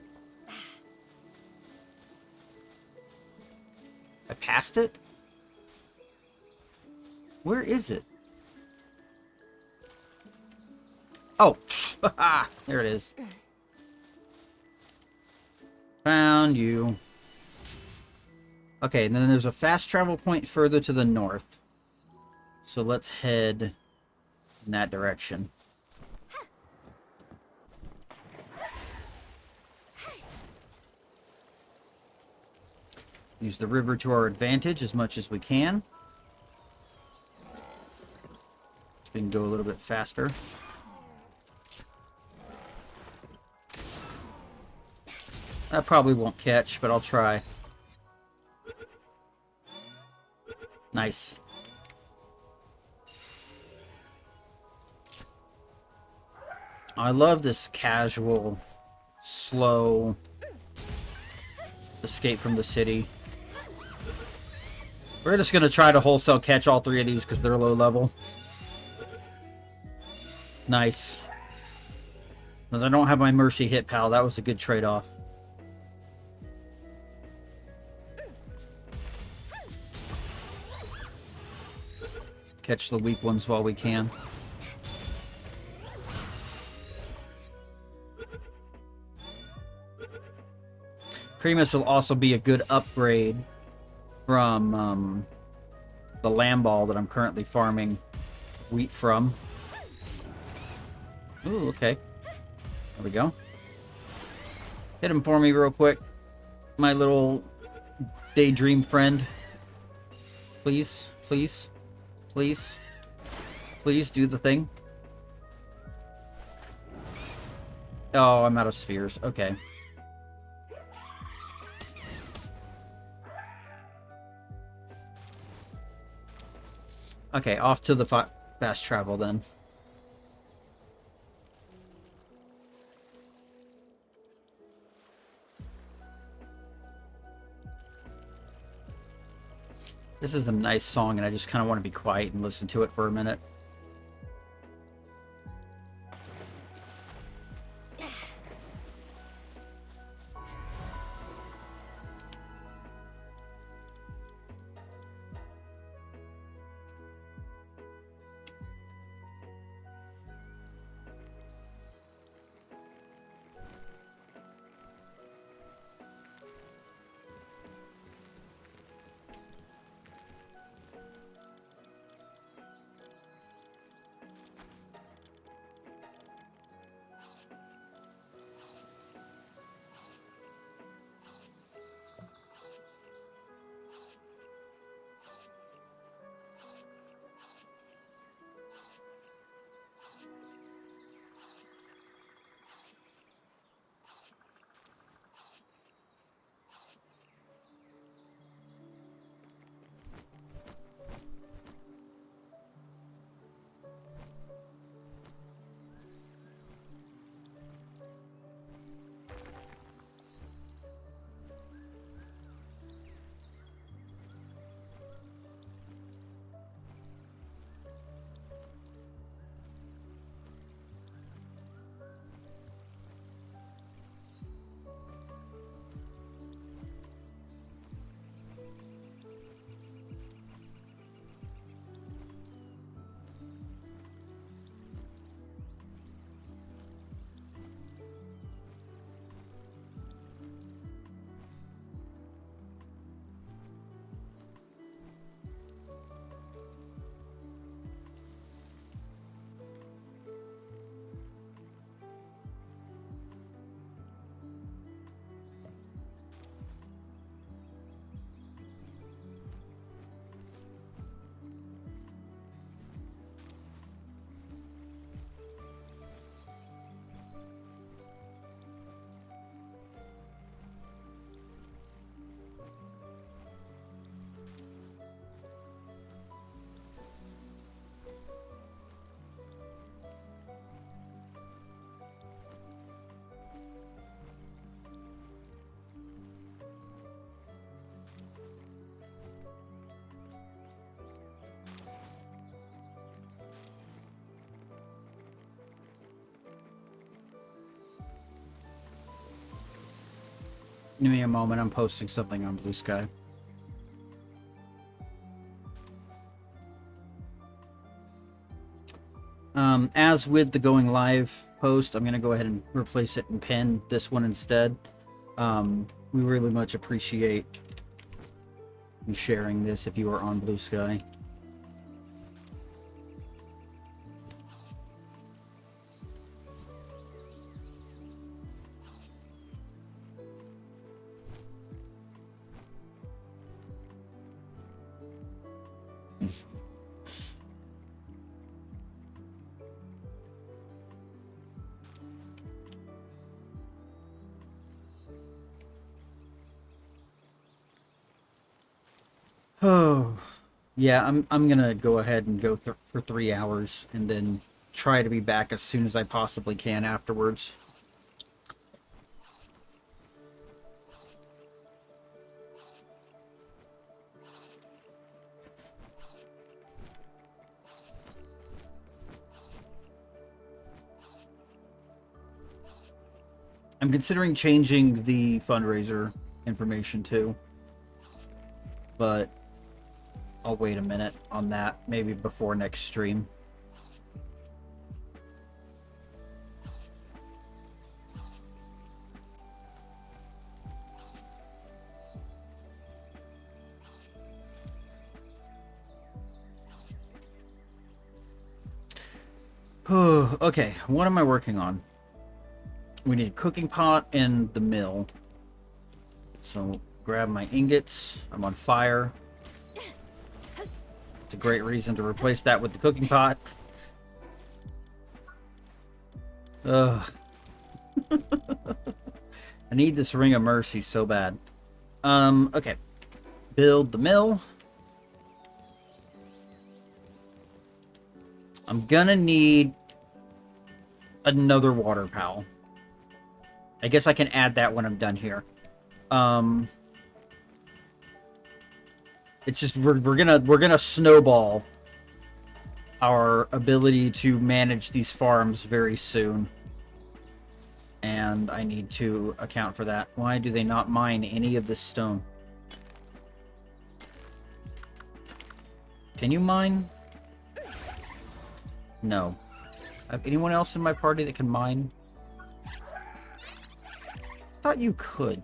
I passed it? Where is it? Oh! There it is. Found you. Okay, and then there's a fast travel point further to the north. So let's head in that direction. Use the river to our advantage as much as we can. So we can go a little bit faster. That probably won't catch, but I'll try. Nice. I love this casual, slow escape from the city. We're just going to try to wholesale catch all three of these because they're low level. Nice. But I don't have my mercy hit, pal. That was a good trade-off. Catch the weak ones while we can. Primus will also be a good upgrade from the lamb ball that I'm currently farming wheat from. Ooh, okay. There we go. Hit him for me real quick. My little daydream friend. Please, please, please, please do the thing. Oh, I'm out of spheres. Okay. Okay, off to the fast travel then. This is a nice song, and I just kind of want to be quiet and listen to it for a minute. Give me a moment. I'm posting something on Blue Sky. As with the going live post, I'm going to go ahead and replace it and pin this one instead. We really much appreciate you sharing this if you are on Blue Sky. Oh, yeah, I'm gonna go ahead and go for 3 hours and then try to be back as soon as I possibly can afterwards. I'm considering changing the fundraiser information too, but I'll wait a minute on that, maybe before next stream. Okay, what am I working on? We need a cooking pot and the mill. So grab my ingots. I'm on fire. It's a great reason to replace that with the cooking pot. Ugh. I need this Ring of Mercy so bad. Okay. Build the mill. I'm gonna need another water pal. I guess I can add that when I'm done here. It's just we're gonna snowball our ability to manage these farms very soon. And I need to account for that. Why do they not mine any of this stone? Can you mine? No. Have anyone else in my party that can mine? I thought you could.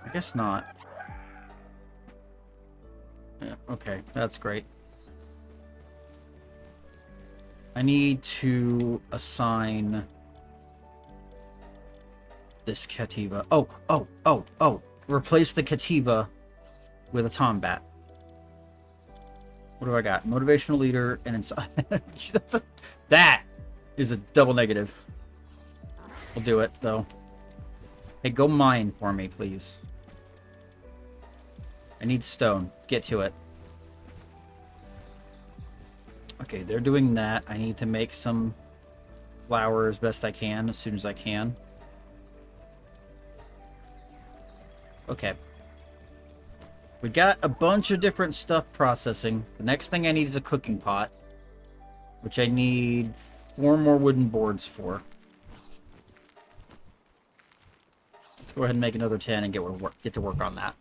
I guess not. Yeah, okay, that's great. I need to assign this Cativa. Oh. Replace the Cativa with a Tombat. What do I got? Motivational leader and inside. That is a double negative. We'll do it, though. Hey, go mine for me, please. I need stone. Get to it. Okay, they're doing that. I need to make some flour as best I can, as soon as I can. Okay. We got a bunch of different stuff processing. The next thing I need is a cooking pot, which I need 4 more wooden boards for. Let's go ahead and make another 10 and get to work on that.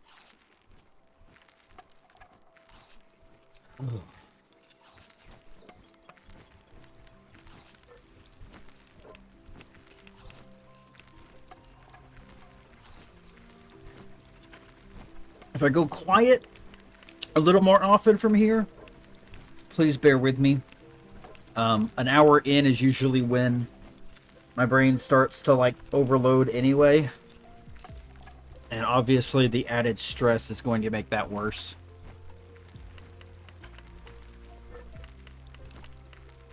Ugh. If I go quiet a little more often from here, please bear with me. An hour in is usually when my brain starts to like overload anyway. And obviously the added stress is going to make that worse.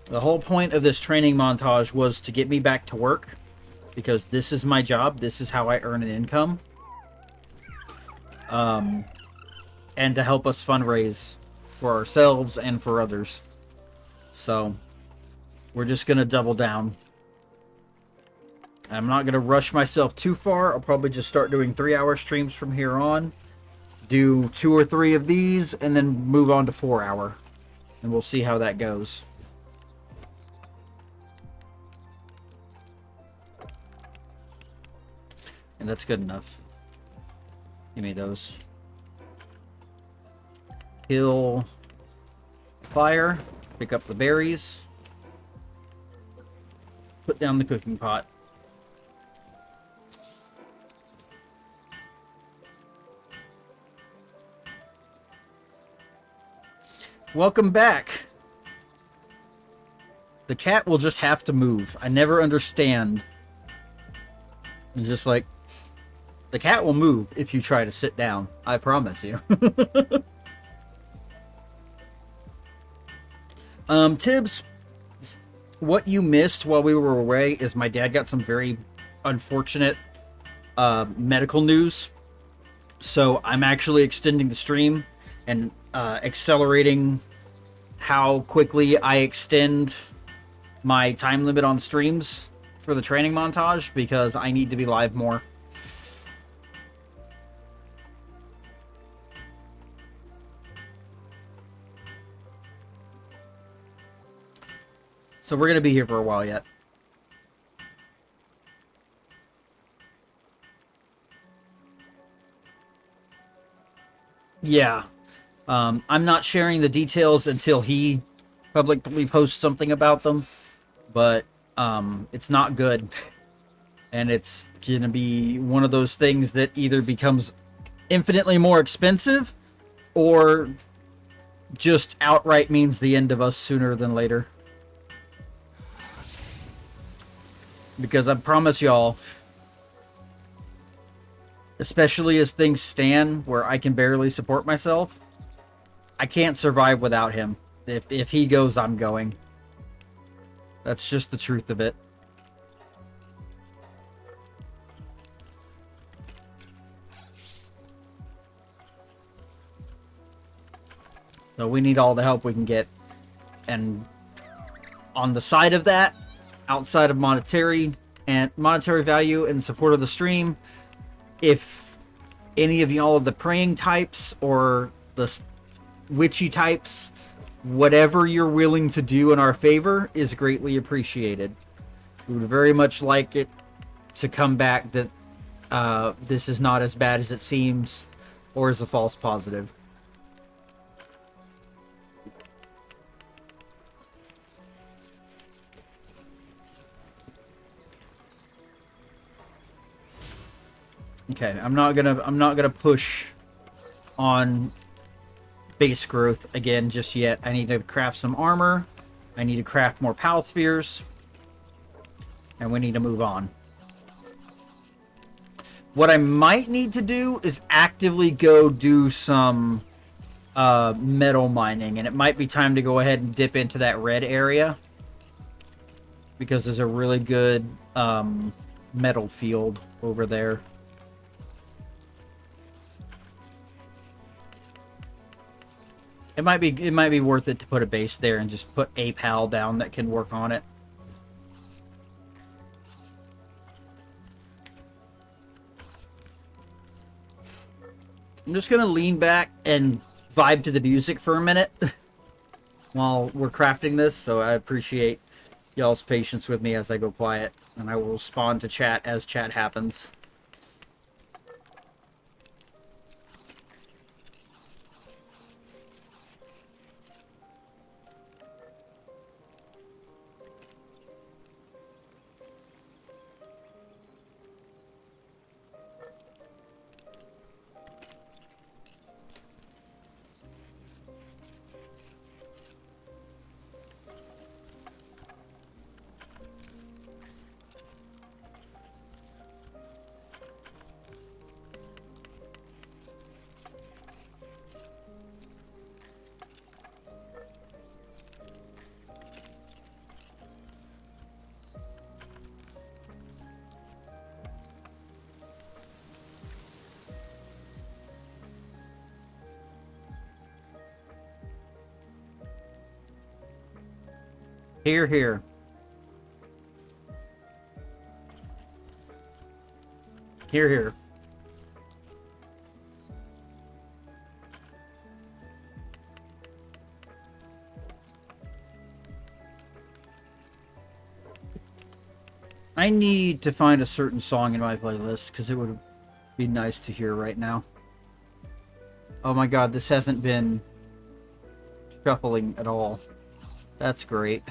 The whole point of this training montage was to get me back to work, because this is my job. This is how I earn an income. And to help us fundraise for ourselves and for others. So, we're just going to double down. I'm not going to rush myself too far. I'll probably just start doing 3-hour streams from here on. Do 2 or 3 of these, and then move on to 4-hour. And we'll see how that goes. And that's good enough. Give me those. Kill fire. Pick up the berries. Put down the cooking pot. Welcome back. The cat will just have to move. I never understand. It's just like, the cat will move if you try to sit down. I promise you. Tibbs, what you missed while we were away is my dad got some very unfortunate medical news. So I'm actually extending the stream and accelerating how quickly I extend my time limit on streams for the training montage because I need to be live more. So we're going to be here for a while yet. Yeah. I'm not sharing the details until he publicly posts something about them, but it's not good. And it's going to be one of those things that either becomes infinitely more expensive or just outright means the end of us sooner than later. Because I promise y'all, especially as things stand where I can barely support myself, I can't survive without him. If he goes, I'm going. That's just the truth of it. So we need all the help we can get. And on the side of that, outside of monetary value and support of the stream, if any of y'all of the praying types or the witchy types, whatever you're willing to do in our favor is greatly appreciated. We would very much like it to come back that this is not as bad as it seems or is a false positive. Okay, I'm not gonna push on base growth again just yet. I need to craft some armor. I need to craft more pal spheres. And we need to move on. What I might need to do is actively go do some metal mining. And it might be time to go ahead and dip into that red area. Because there's a really good metal field over there. It might be worth it to put a base there and just put a pal down that can work on it. I'm just gonna lean back and vibe to the music for a minute while we're crafting this, so I appreciate y'all's patience with me as I go quiet, and I will respond to chat as chat happens. Here, here. Here, here. I need to find a certain song in my playlist because it would be nice to hear right now. Oh my god, this hasn't been shuffling at all. That's great.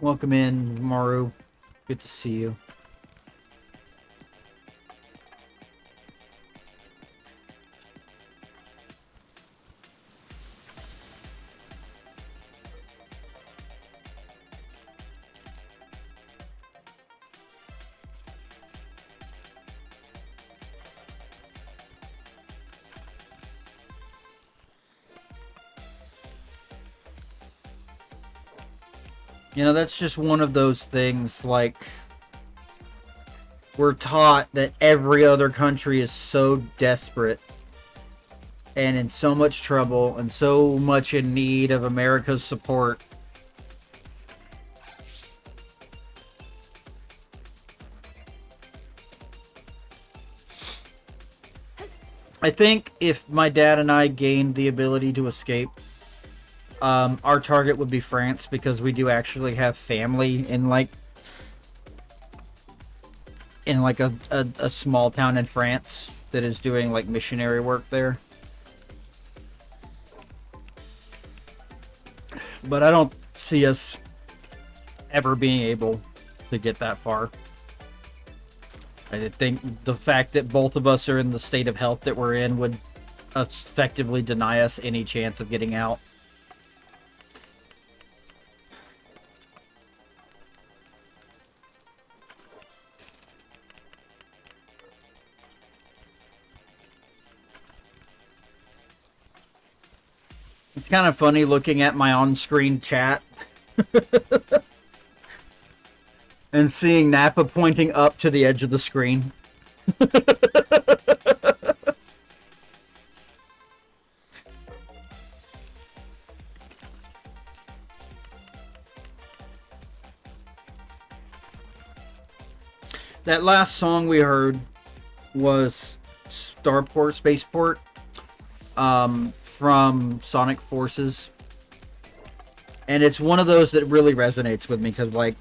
Welcome in, Maru. Good to see you. You know, that's just one of those things, like, we're taught that every other country is so desperate and in so much trouble and so much in need of America's support. I think if my dad and I gained the ability to escape, our target would be France, because we do actually have family in like a small town in France that is doing like missionary work there. But I don't see us ever being able to get that far. I think the fact that both of us are in the state of health that we're in would effectively deny us any chance of getting out. It's kind of funny looking at my on-screen chat and seeing Nappa pointing up to the edge of the screen. That last song we heard was Starport, Spaceport, from Sonic Forces. And it's one of those that really resonates with me, because, like,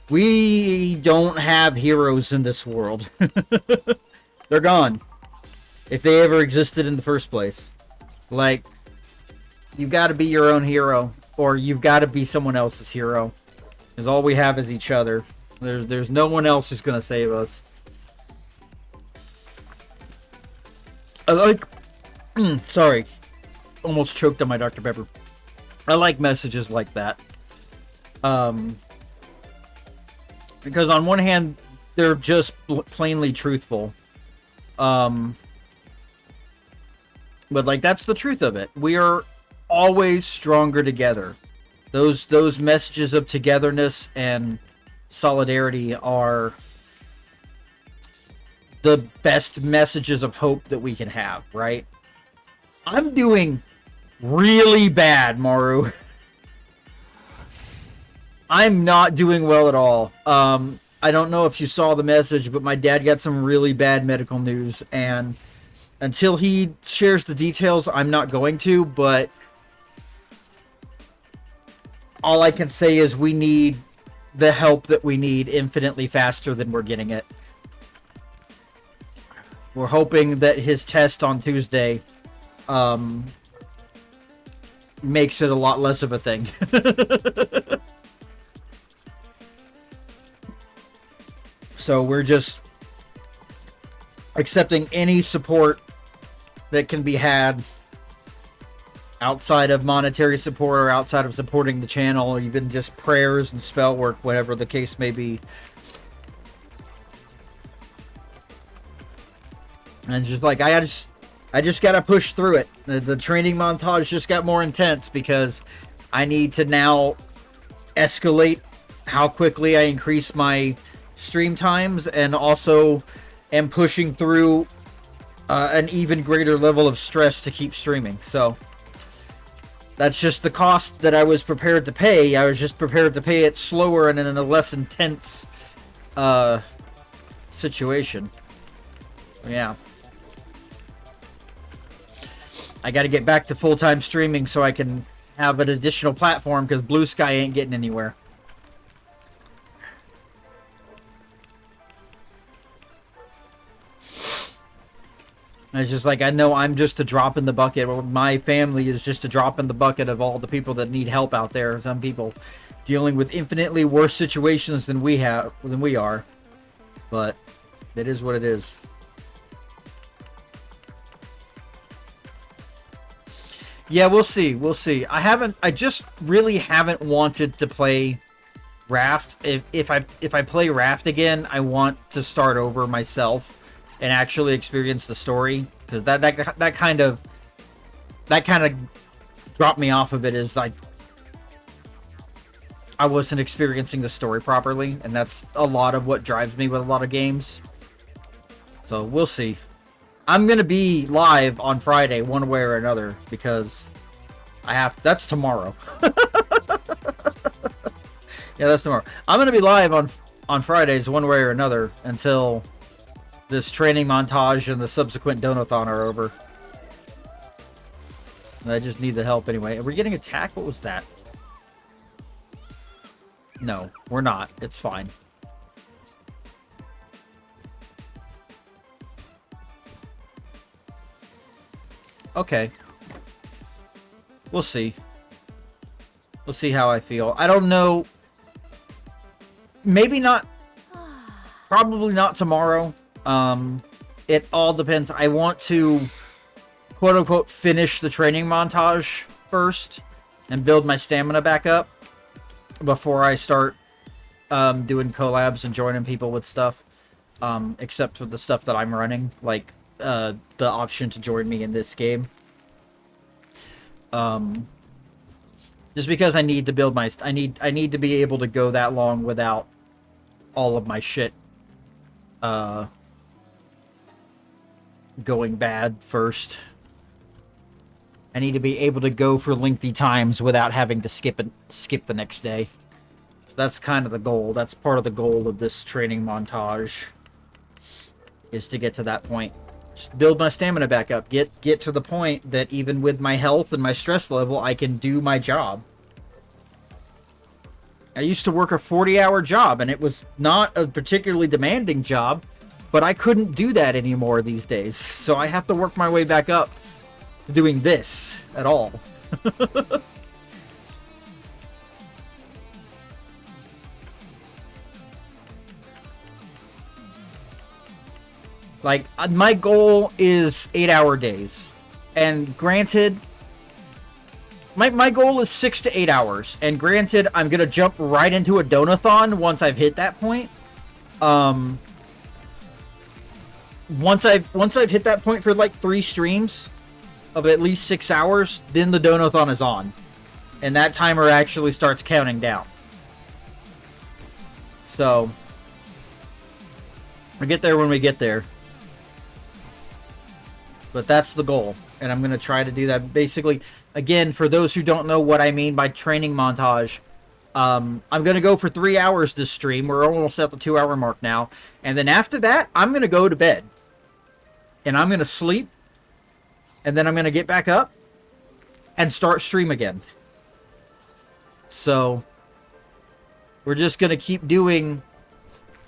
we don't have heroes in this world. They're gone. If they ever existed in the first place. Like, you've got to be your own hero, or you've got to be someone else's hero. Because all we have is each other. There's no one else who's going to save us. I like... sorry. Almost choked on my Dr. Pepper. I like messages like that. Because on one hand, they're just plainly truthful. But, like, that's the truth of it. We are always stronger together. Those messages of togetherness and solidarity are the best messages of hope that we can have, right? I'm doing really bad, Maru. I'm not doing well at all. I don't know if you saw the message, but my dad got some really bad medical news, and until he shares the details, I'm not going to, but all I can say is we need the help that we need infinitely faster than we're getting it. We're hoping that his test on Tuesday makes it a lot less of a thing. So we're just accepting any support that can be had outside of monetary support, or outside of supporting the channel, or even just prayers and spell work, whatever the case may be. And it's just like, I just gotta push through it. The training montage just got more intense, because I need to now escalate how quickly I increase my stream times, and also am pushing through an even greater level of stress to keep streaming. So that's just the cost that I was prepared to pay. I was just prepared to pay it slower and in a less intense situation. Yeah. I got to get back to full-time streaming so I can have an additional platform, because Blue Sky ain't getting anywhere. And it's just like, I know I'm just a drop in the bucket. Or my family is just a drop in the bucket of all the people that need help out there. Some people dealing with infinitely worse situations than we are. But it is what it is. Yeah, we'll see. We'll see. I just really haven't wanted to play Raft. If I play Raft again, I want to start over myself and actually experience the story, because that kind of dropped me off of it. Is like, I wasn't experiencing the story properly, and that's a lot of what drives me with a lot of games. So we'll see. I'm gonna be live on Friday one way or another because that's tomorrow. Yeah, that's tomorrow. I'm gonna be live on Fridays one way or another until this training montage and the subsequent donathon are over. And I just need the help anyway. Are we getting attacked? What was that? No, we're not. It's fine. Okay. We'll see. We'll see how I feel. I don't know. Maybe not. Probably not tomorrow. It all depends. I want to, quote unquote, finish the training montage first and build my stamina back up before I start doing collabs and joining people with stuff. Except for the stuff that I'm running, like the option to join me in this game. Just because I need to build my... I need to be able to go that long without all of my shit going bad first. I need to be able to go for lengthy times without having to skip the next day. So that's kind of the goal. That's part of the goal of this training montage, is to get to that point. Just build my stamina back up. Get to the point that even with my health and my stress level, I can do my job. I used to work a 40-hour job, and it was not a particularly demanding job, but I couldn't do that anymore these days. So I have to work my way back up to doing this at all. Like, my goal is 8-hour days. And granted, my goal is 6 to 8 hours. And granted, I'm going to jump right into a donathon once I've hit that point. Once I've hit that point for like 3 streams of at least 6 hours, then the donathon is on. And that timer actually starts counting down. So, we'll get there when we get there. But that's the goal, and I'm going to try to do that. Basically, again, for those who don't know what I mean by training montage, I'm going to go for 3 hours this stream. We're almost at the 2-hour mark now. And then after that, I'm going to go to bed. And I'm going to sleep. And then I'm going to get back up and start stream again. So, we're just going to keep doing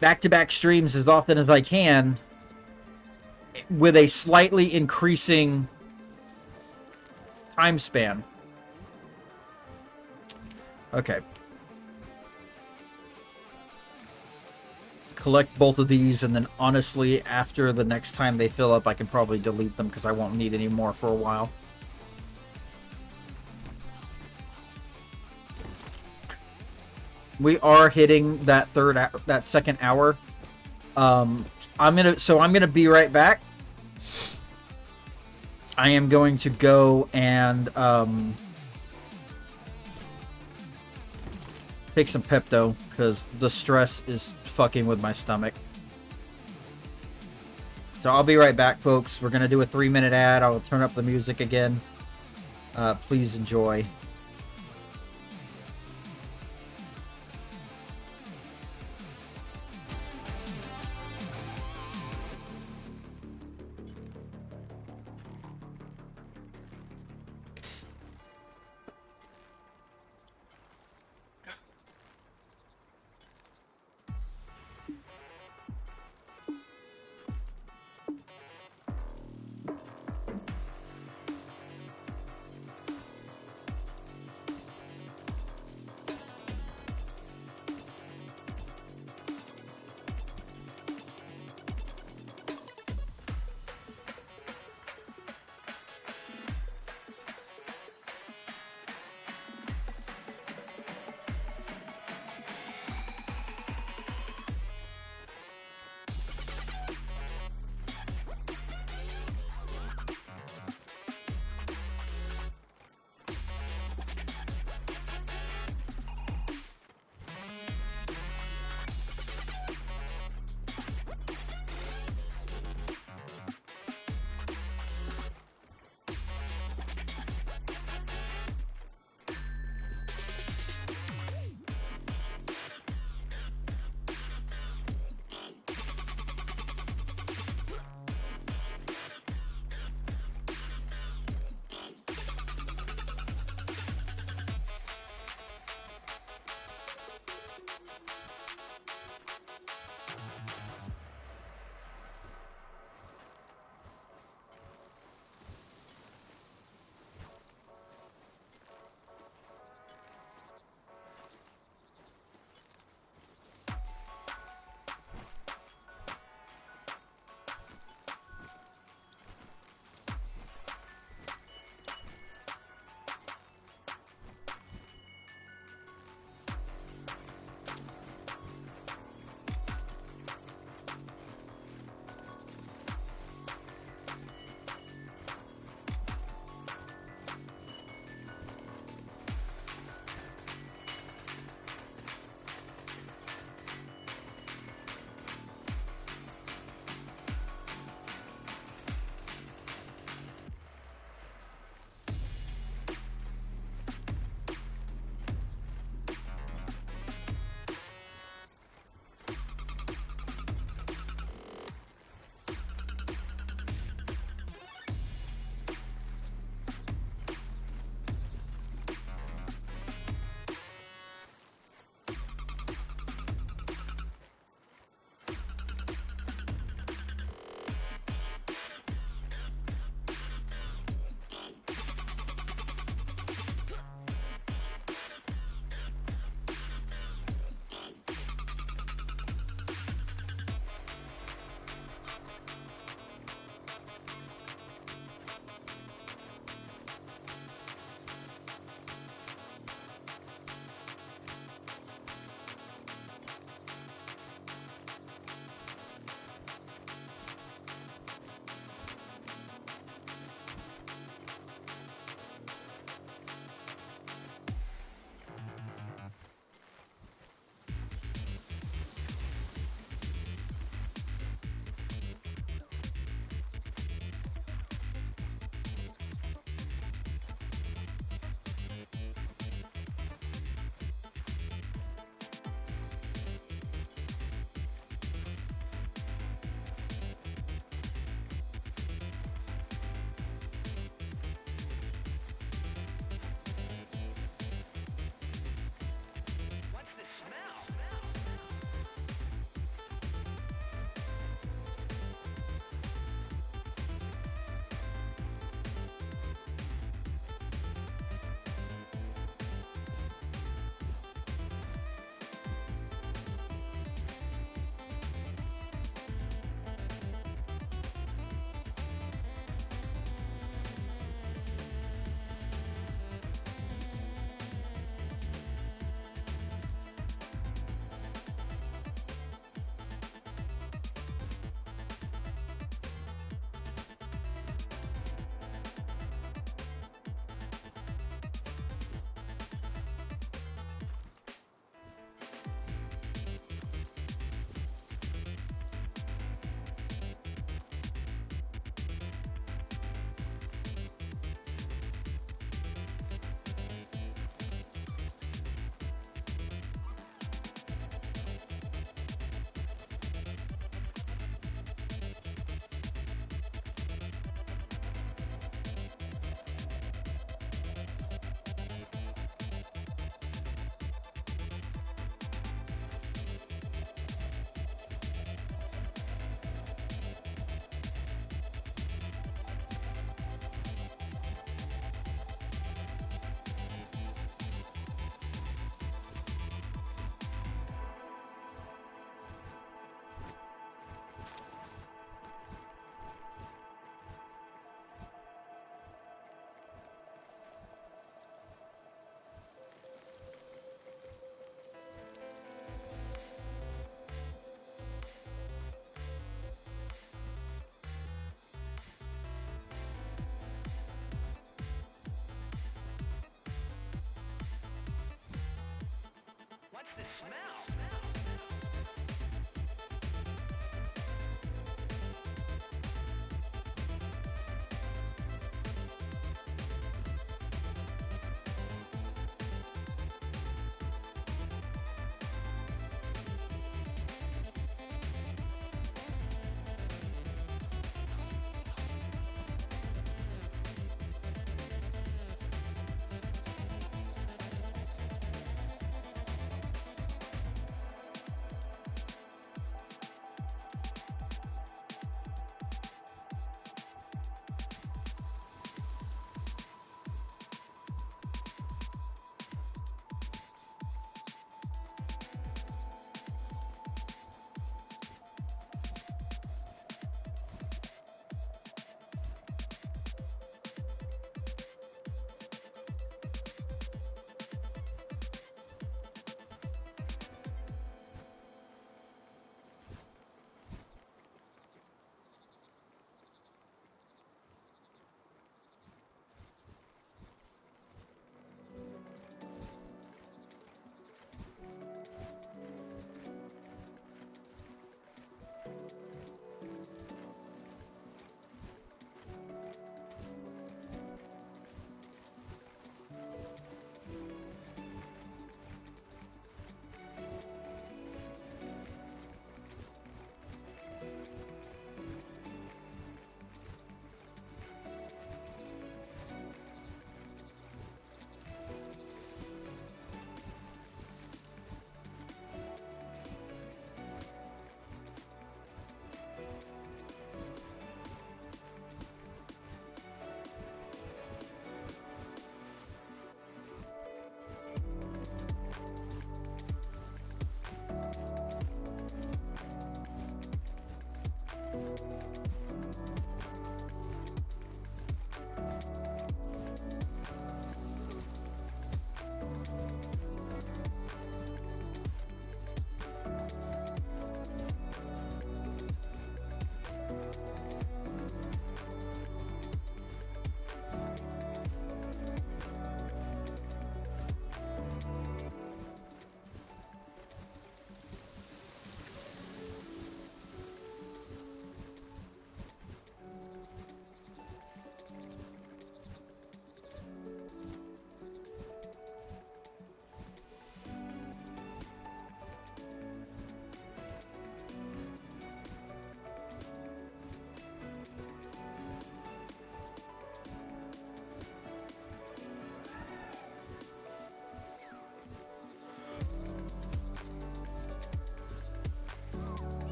back-to-back streams as often as I can, with a slightly increasing time span. Okay. Collect both of these, and then honestly, after the next time they fill up, I can probably delete them because I won't need any more for a while. We are hitting that second hour. I'm gonna be right back. I am going to go and take some Pepto because the stress is fucking with my stomach. So I'll be right back, folks. We're gonna do a 3-minute ad. I'll turn up the music again. Please enjoy.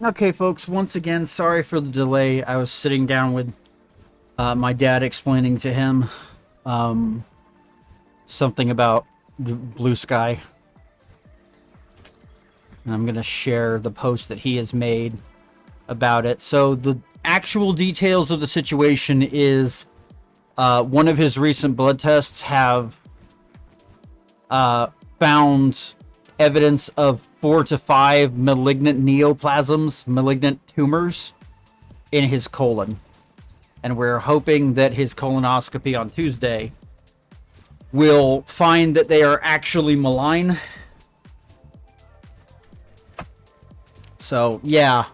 Okay, folks, once again, sorry for the delay. I was sitting down with my dad explaining to him something about Blue Sky. And I'm going to share the post that he has made about it. So the actual details of the situation is one of his recent blood tests have found evidence of 4 to 5 malignant neoplasms, malignant tumors in his colon. And we're hoping that his colonoscopy on Tuesday will find that they are actually malign. So, yeah.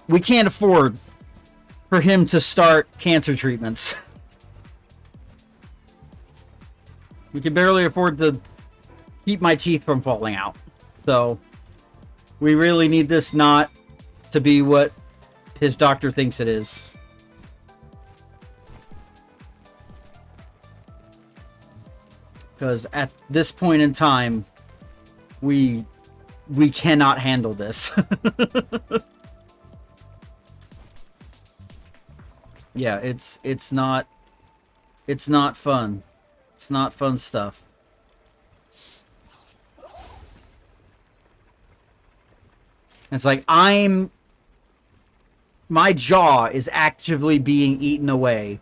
We can't afford for him to start cancer treatments. We can barely afford to keep my teeth from falling out. So, we really need this not to be what his doctor thinks it is. Because at this point in time, we cannot handle this. Yeah, it's not fun. It's not fun stuff. It's like my jaw is actively being eaten away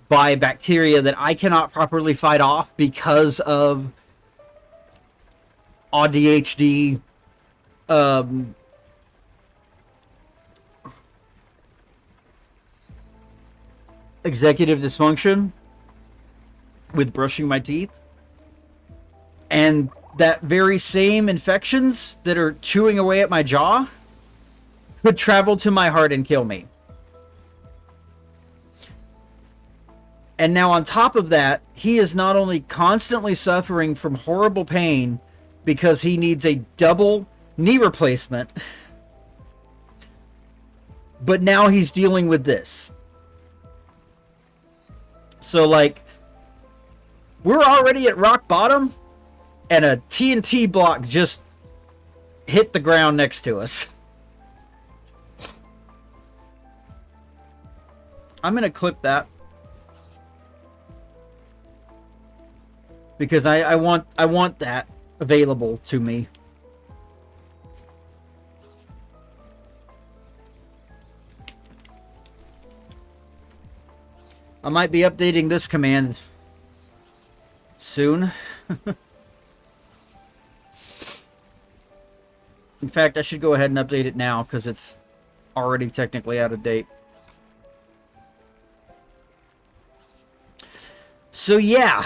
by bacteria that I cannot properly fight off because of ADHD, executive dysfunction with brushing my teeth. And that very same infections that are chewing away at my jaw could travel to my heart and kill me. And now on top of that, he is not only constantly suffering from horrible pain because he needs a double knee replacement, but now he's dealing with this. So, like, we're already at rock bottom, and a TNT block just hit the ground next to us. I'm going to clip that. Because I want that available to me. I might be updating this command soon. In fact, I should go ahead and update it now because it's already technically out of date. So yeah.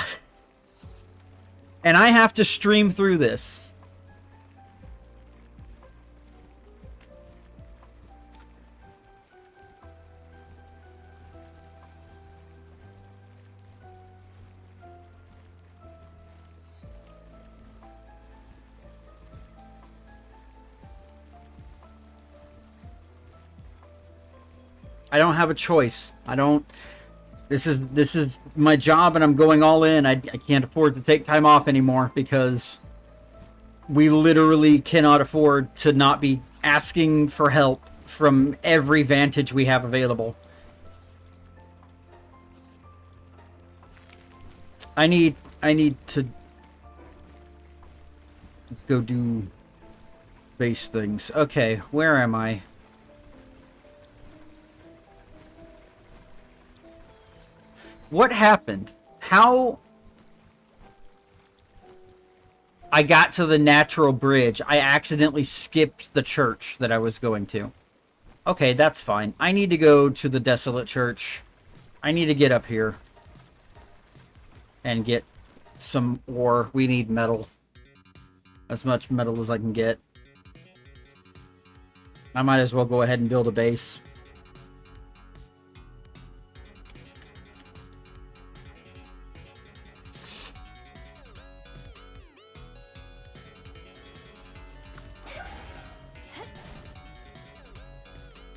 And I have to stream through this. I don't have a choice. I don't... This is my job, and I'm going all in. I can't afford to take time off anymore because we literally cannot afford to not be asking for help from every vantage we have available. I need to go do base things. Okay, where am I? What happened? How I got to the natural bridge? I accidentally skipped the church that I was going to. Okay, that's fine. I need to go to the desolate church. I need to get up here and get some ore. We need metal. As much metal as I can get. I might as well go ahead and build a base.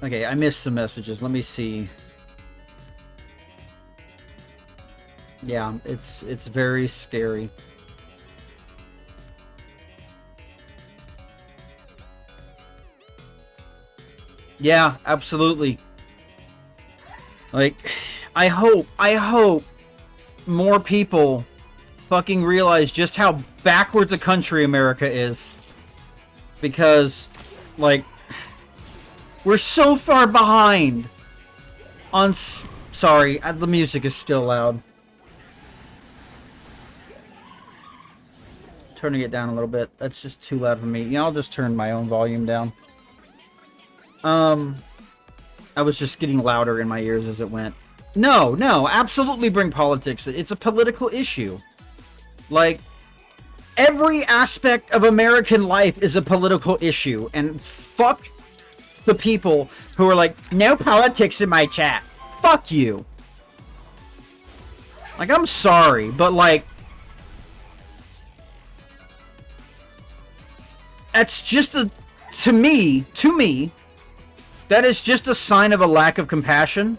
Okay, I missed some messages. Let me see. Yeah, it's very scary. Yeah, absolutely. Like, I hope more people fucking realize just how backwards a country America is. Because, like, we're so far behind on... Sorry, the music is still loud. Turning it down a little bit. That's just too loud for me. You know, I'll just turn my own volume down. I was just getting louder in my ears as it went. No, absolutely bring politics. It's a political issue. Like, every aspect of American life is a political issue. And fuck the people who are like, no politics in my chat. Fuck you. Like, I'm sorry, but like, that's just a, to me, that is just a sign of a lack of compassion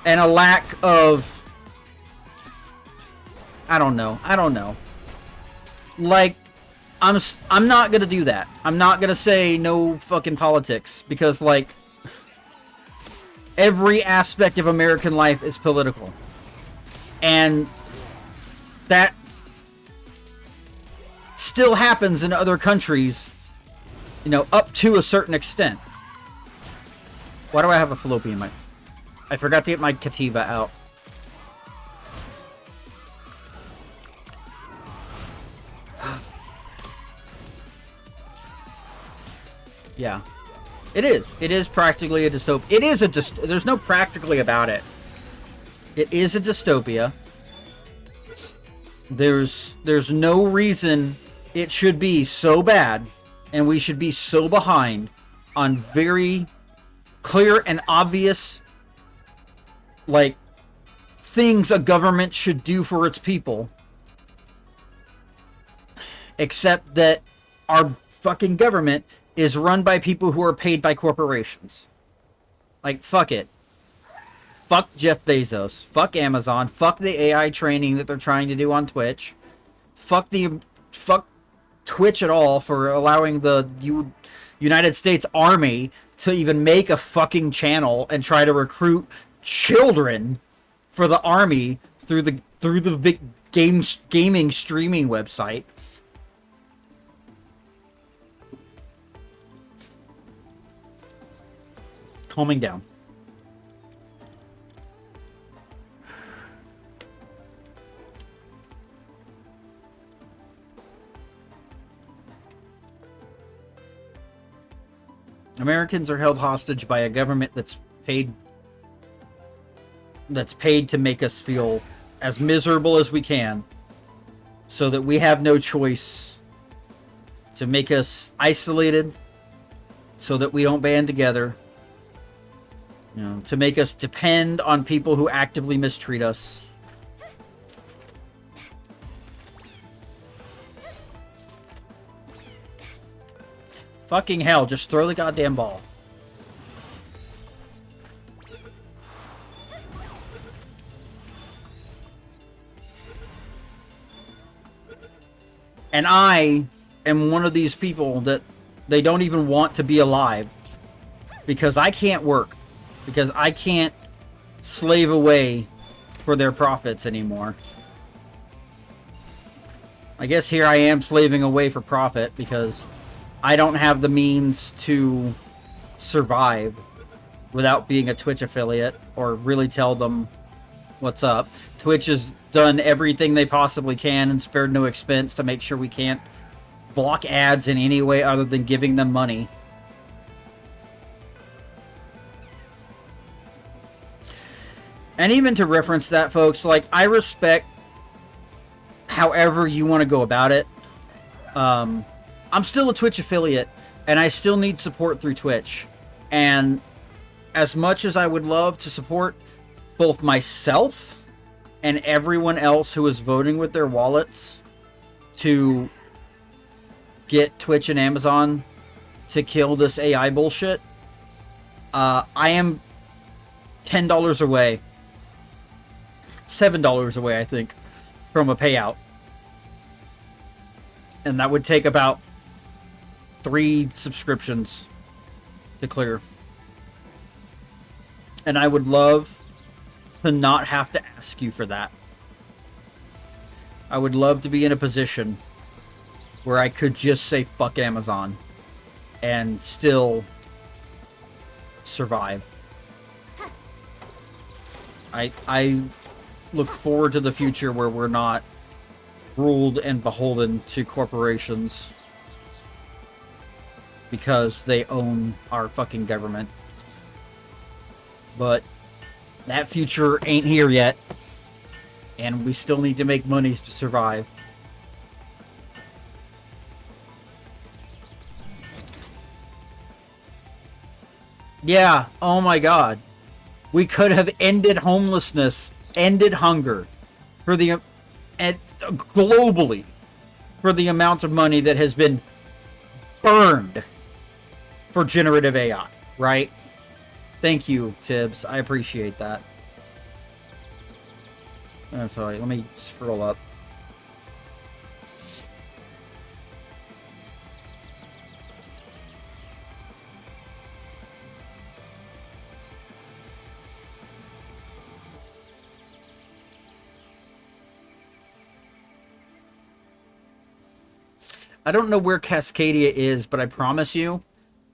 and a lack of, I don't know. Like, I'm not gonna do that. I'm not gonna say no fucking politics because, like, every aspect of American life is political. And that still happens in other countries, you know, up to a certain extent. Why do I have a fallopian mic? I forgot to get my Kativa out. Yeah. It is. It is practically a dystopia. It is a there's no practically about it. It is a dystopia. There's no reason it should be so bad and we should be so behind on very clear and obvious, like, things a government should do for its people. Except that our fucking government is run by people who are paid by corporations. Like, fuck it. Fuck Jeff Bezos. Fuck Amazon. Fuck the AI training that they're trying to do on Twitch. Fuck Twitch at all for allowing the United States Army to even make a fucking channel and try to recruit children for the army through the big gaming streaming website. Calming down. Americans are held hostage by a government that's paid to make us feel as miserable as we can, so that we have no choice, to make us isolated so that we don't band together, you know, to make us depend on people who actively mistreat us. Fucking hell, just throw the goddamn ball. And I am one of these people that they don't even want to be alive. Because I can't work. Because I can't slave away for their profits anymore. I guess here I am slaving away for profit because I don't have the means to survive without being a Twitch affiliate or really tell them what's up. Twitch has done everything they possibly can and spared no expense to make sure we can't block ads in any way other than giving them money. And even to reference that, folks, like, I respect however you want to go about it. I'm still a Twitch affiliate, and I still need support through Twitch. And as much as I would love to support both myself and everyone else who is voting with their wallets to get Twitch and Amazon to kill this AI bullshit, I am $10 away. $7 away, I think, from a payout. And that would take about 3 subscriptions to clear. And I would love to not have to ask you for that. I would love to be in a position where I could just say fuck Amazon and still survive. I look forward to the future where we're not ruled and beholden to corporations because they own our fucking government. But that future ain't here yet, and we still need to make money to survive. Yeah, oh my god. We could have ended homelessness, ended hunger for the globally for the amount of money that has been burned for generative AI, right? Thank you, Tibbs. I appreciate that. Oh, sorry, let me scroll up. I don't know where Cascadia is, but I promise you,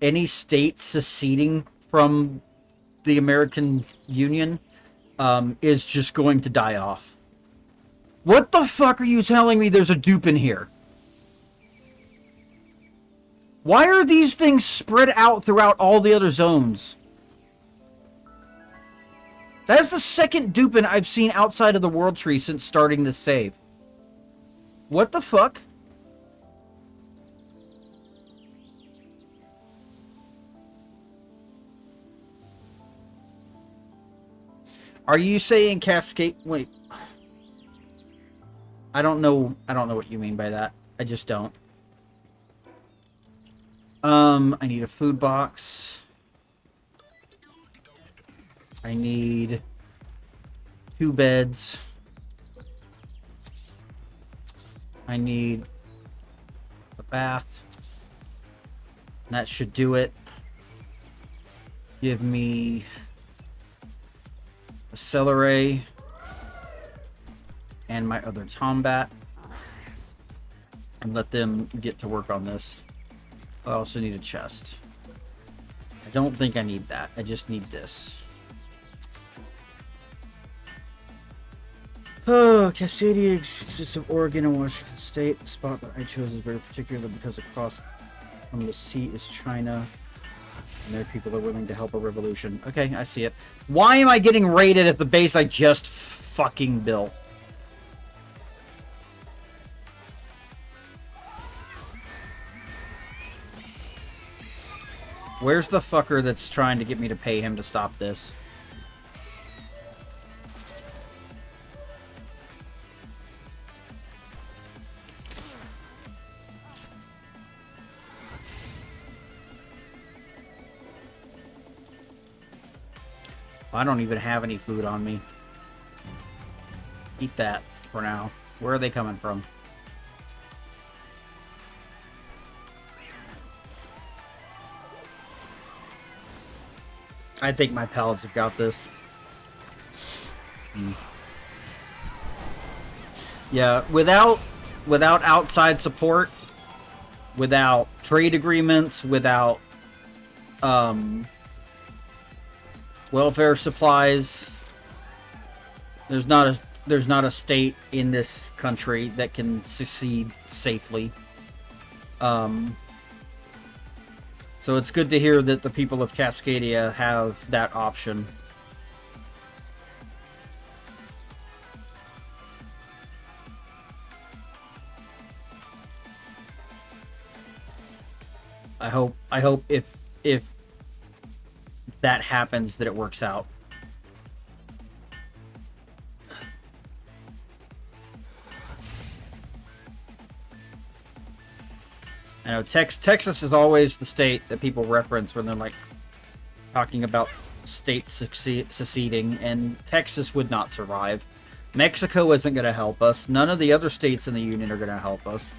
any state seceding from the American Union is just going to die off. What the fuck are you telling me there's a dupe in here? Why are these things spread out throughout all the other zones? That's the second dupin I've seen outside of the World Tree since starting this save. What the fuck? Are you saying Cascade? Wait. I don't know what you mean by that. I just don't. I need a food box. I need 2 beds. I need a bath. That should do it. Give me a celery and my other tombat, and let them get to work on this. I also need a chest. I don't think I need that. I just need this. Oh, Cascadia consists of Oregon and Washington State. The spot that I chose is very particular because across from the sea is China. And their people are willing to help a revolution. Okay, I see it. Why am I getting raided at the base I just fucking built? Where's the fucker that's trying to get me to pay him to stop this? I don't even have any food on me. Eat that for now. Where are they coming from? I think my pallets have got this. Yeah, without outside support, without trade agreements, without welfare supplies, there's not a state in this country that can succeed safely. So it's good to hear that the people of Cascadia have that option. I hope if that happens that it works out. I know Texas is always the state that people reference when they're like talking about states seceding, and Texas would not survive. Mexico isn't going to help us. None of the other states in the Union are going to help us.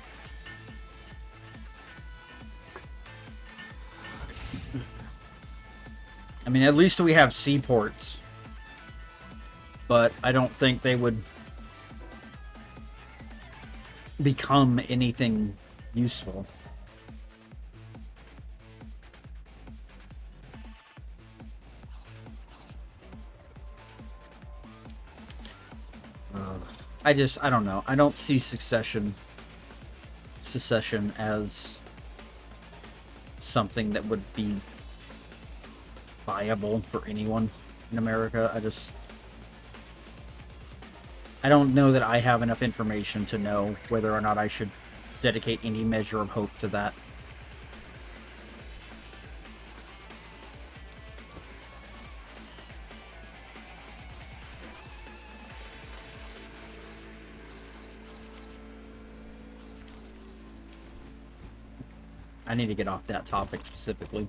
I mean, at least we have seaports. But I don't think they would become anything useful. I don't know. I don't see secession as something that would be viable for anyone in America. I don't know that I have enough information to know whether or not I should dedicate any measure of hope to that. I need to get off that topic specifically.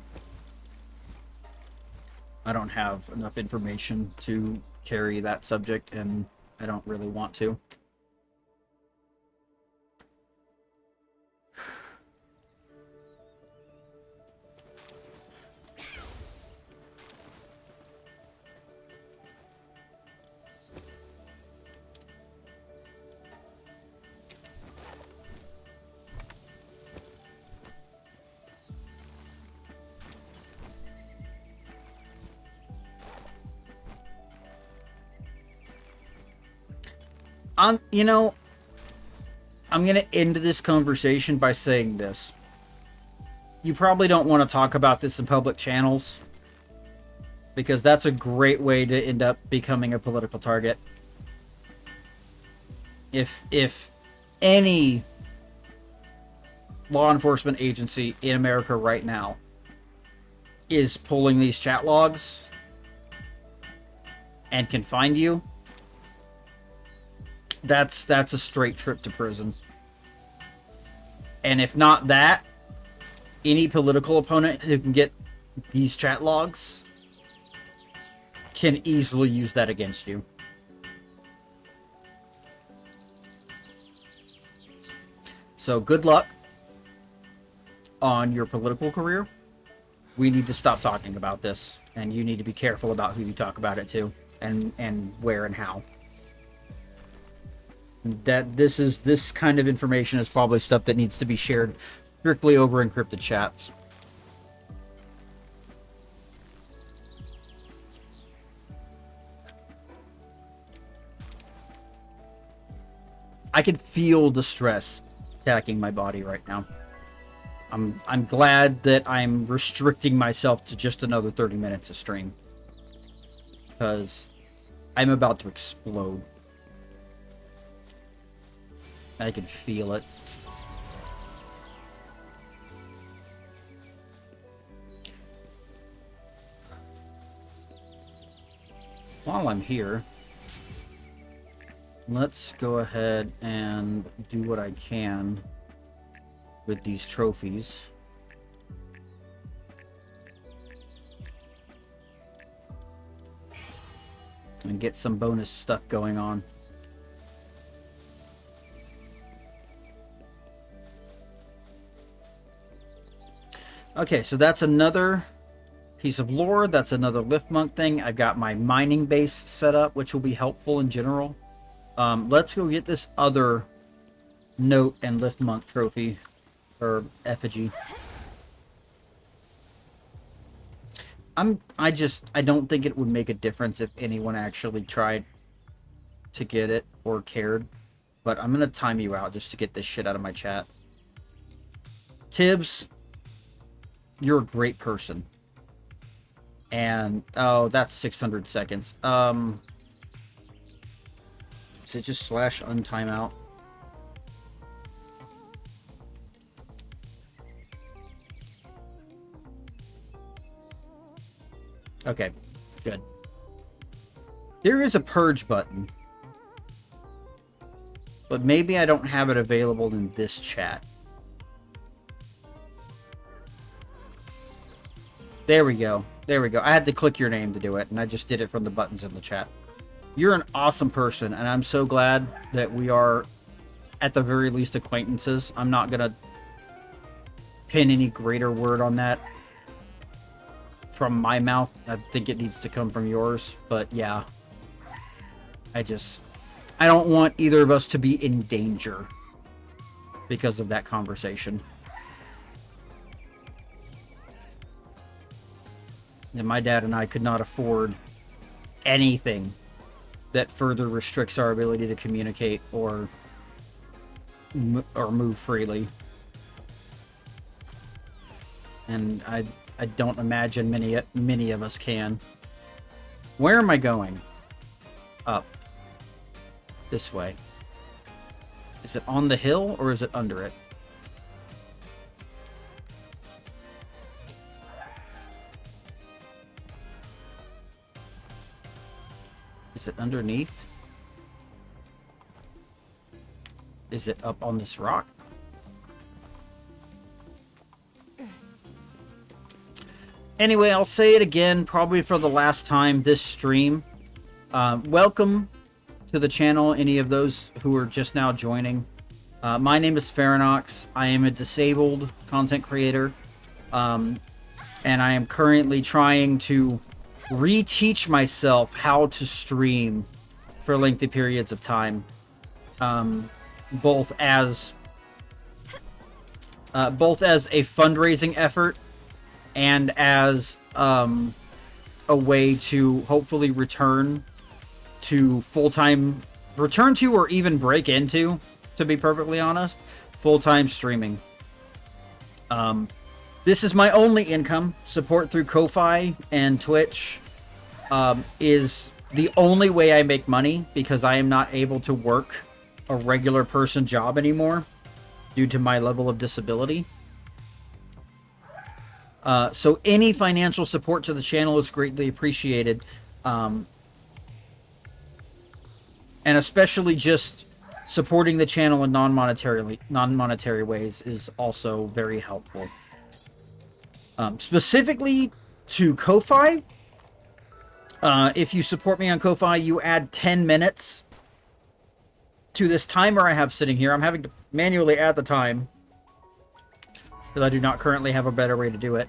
I don't have enough information to carry that subject, and I don't really want to. You know, I'm going to end this conversation by saying this. You probably don't want to talk about this in public channels, because that's a great way to end up becoming a political target. If any law enforcement agency in America right now is pulling these chat logs and can find you, that's a straight trip to prison. And if not that, any political opponent who can get these chat logs can easily use that against you. So good luck on your political career. We need to stop talking about this, and you need to be careful about who you talk about it to, and where and how. That this kind of information is probably stuff that needs to be shared strictly over encrypted chats. I can feel the stress attacking my body right now. I'm glad that I'm restricting myself to just another 30 minutes of stream, because I'm about to explode. I can feel it. While I'm here, let's go ahead and do what I can with these trophies. And get some bonus stuff going on. Okay, so that's another piece of lore. That's another lift monk thing. I've got my mining base set up, which will be helpful in general. Let's go get this other note and lift monk trophy, or effigy. I don't think it would make a difference if anyone actually tried to get it or cared. But I'm gonna time you out just to get this shit out of my chat. Tibbs, you're a great person. And oh, that's 600 seconds. Is it just slash untimeout? Okay, good. There is a purge button, but maybe I don't have it available in this chat. There we go. There we go. I had to click your name to do it, and I just did it from the buttons in the chat. You're an awesome person, and I'm so glad that we are, at the very least, acquaintances. I'm not going to pin any greater word on that from my mouth. I think it needs to come from yours. But yeah, I don't want either of us to be in danger because of that conversation. And my dad and I could not afford anything that further restricts our ability to communicate or move freely. And I don't imagine many of us can. Where am I going? Up. This way. Is it on the hill or is it under it? Is it underneath? Is it up on this rock? Anyway, I'll say it again, probably for the last time this stream. Welcome to the channel, any of those who are just now joining. My name is Farinox. I am a disabled content creator. And I am currently trying to reteach myself how to stream for lengthy periods of time. Both as a fundraising effort and as a way to hopefully return to or even break into, to be perfectly honest, full-time streaming. This is my only income. Support through Ko-Fi and Twitch is the only way I make money, because I am not able to work a regular person job anymore due to my level of disability. So any financial support to the channel is greatly appreciated. And especially just supporting the channel in non-monetary ways is also very helpful. Specifically to Ko-Fi, if you support me on Ko-Fi, you add 10 minutes to this timer I have sitting here. I'm having to manually add the time because I do not currently have a better way to do it.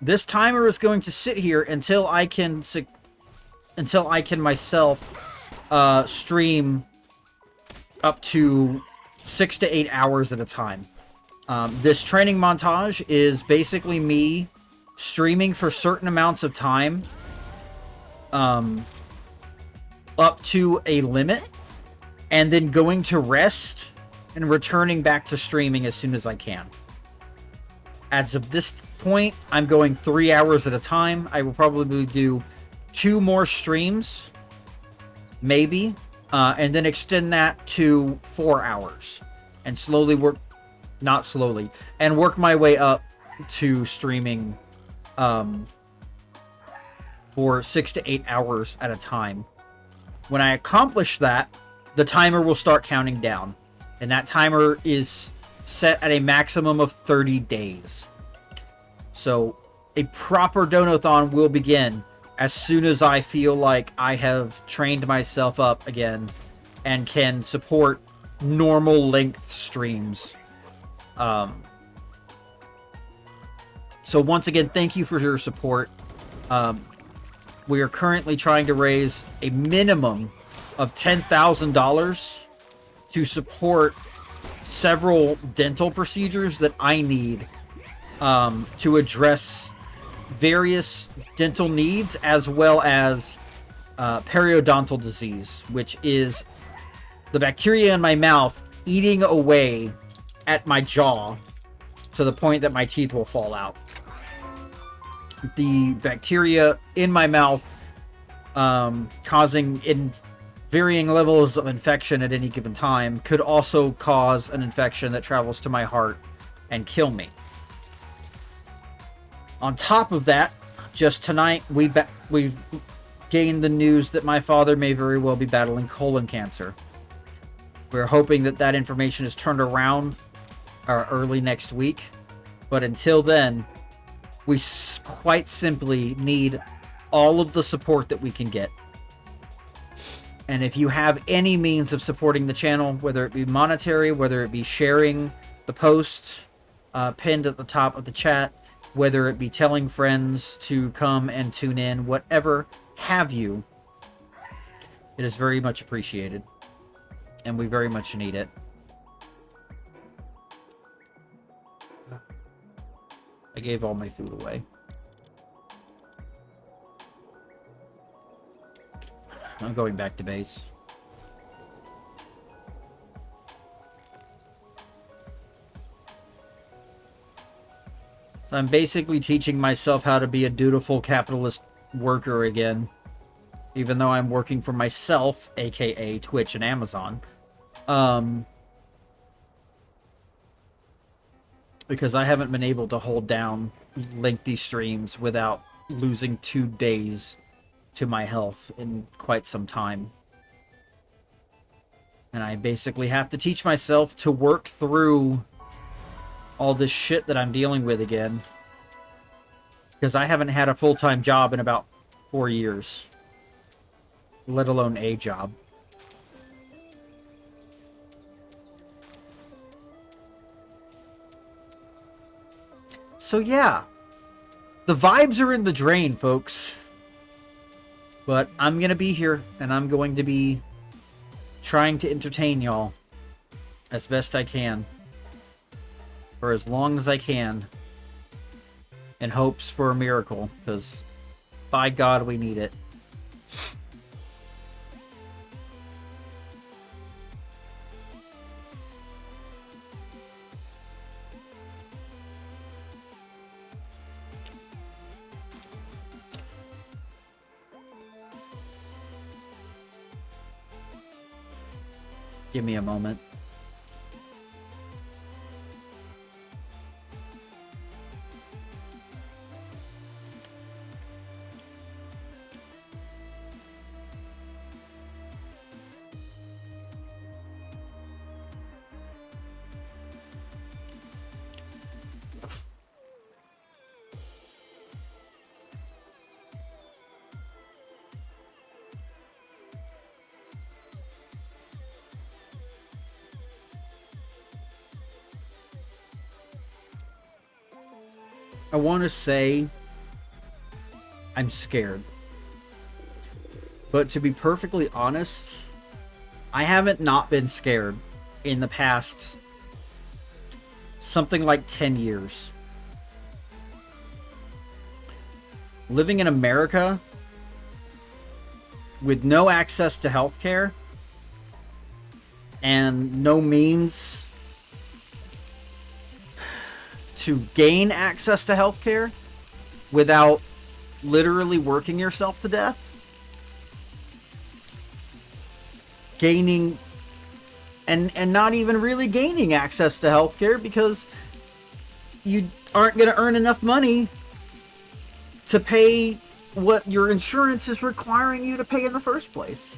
This timer is going to sit here until I can myself stream up to 6 to 8 hours at a time. This training montage is basically me streaming for certain amounts of time up to a limit, and then going to rest and returning back to streaming as soon as I can. As of this point, I'm going 3 hours at a time. I will probably do 2 more streams, maybe, and then extend that to 4 hours, and work my way up to streaming for 6 to 8 hours at a time. When I accomplish that, the timer will start counting down, and that timer is set at a maximum of 30 days. So a proper donathon will begin as soon as I feel like I have trained myself up again and can support normal length streams. So once again, thank you for your support. We are currently trying to raise a minimum of $10,000 to support several dental procedures that I need to address various dental needs, as well as periodontal disease, which is the bacteria in my mouth eating away at my jaw to the point that my teeth will fall out. The bacteria in my mouth causing varying levels of infection at any given time could also cause an infection that travels to my heart and kill me. On top of that, just tonight we've gained the news that my father may very well be battling colon cancer. We're hoping that information is turned around early next week, but until then, we quite simply need all of the support that we can get. And if you have any means of supporting the channel, whether it be monetary, whether it be sharing the post pinned at the top of the chat, whether it be telling friends to come and tune in, whatever have you. It is very much appreciated, and we very much need it. I gave all my food away. I'm going back to base. So I'm basically teaching myself how to be a dutiful capitalist worker again. Even though I'm working for myself, aka Twitch and Amazon. Because I haven't been able to hold down lengthy streams without losing 2 days to my health in quite some time. And I basically have to teach myself to work through all this shit that I'm dealing with again. Because I haven't had a full-time job in about 4 years. Let alone a job. So yeah. The vibes are in the drain, folks. But I'm going to be here, and I'm going to be trying to entertain y'all as best I can. For as long as I can. In hopes for a miracle, because by God, we need it. Give me a moment. I want to say I'm scared. But to be perfectly honest, I haven't not been scared in the past something like 10 years. Living in America with no access to healthcare and no means to gain access to healthcare without literally working yourself to death, gaining and not even really gaining access to healthcare because you aren't going to earn enough money to pay what your insurance is requiring you to pay in the first place.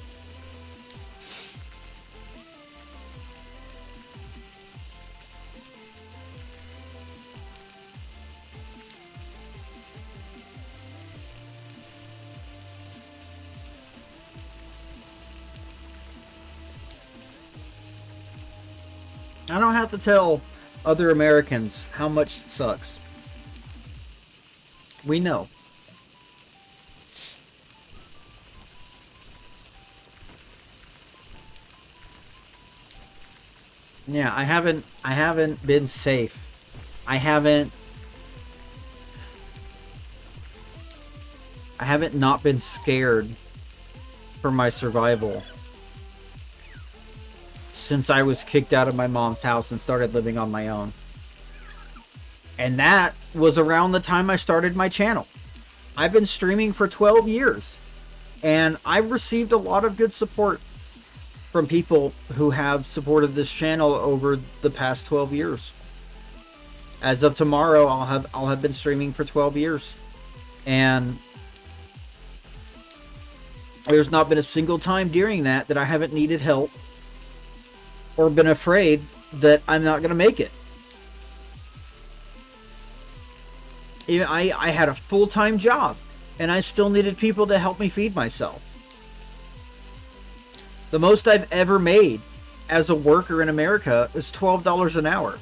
I don't have to tell other Americans how much it sucks. We know. Yeah, I haven't been safe. I haven't not been scared for my survival since I was kicked out of my mom's house and started living on my own. And that was around the time I started my channel. I've been streaming for 12 years. And I've received a lot of good support from people who have supported this channel over the past 12 years. As of tomorrow, I'll have been streaming for 12 years. And there's not been a single time during that I haven't needed help or been afraid that I'm not going to make it. I had a full-time job, and I still needed people to help me feed myself. The most I've ever made as a worker in America is $12 an hour.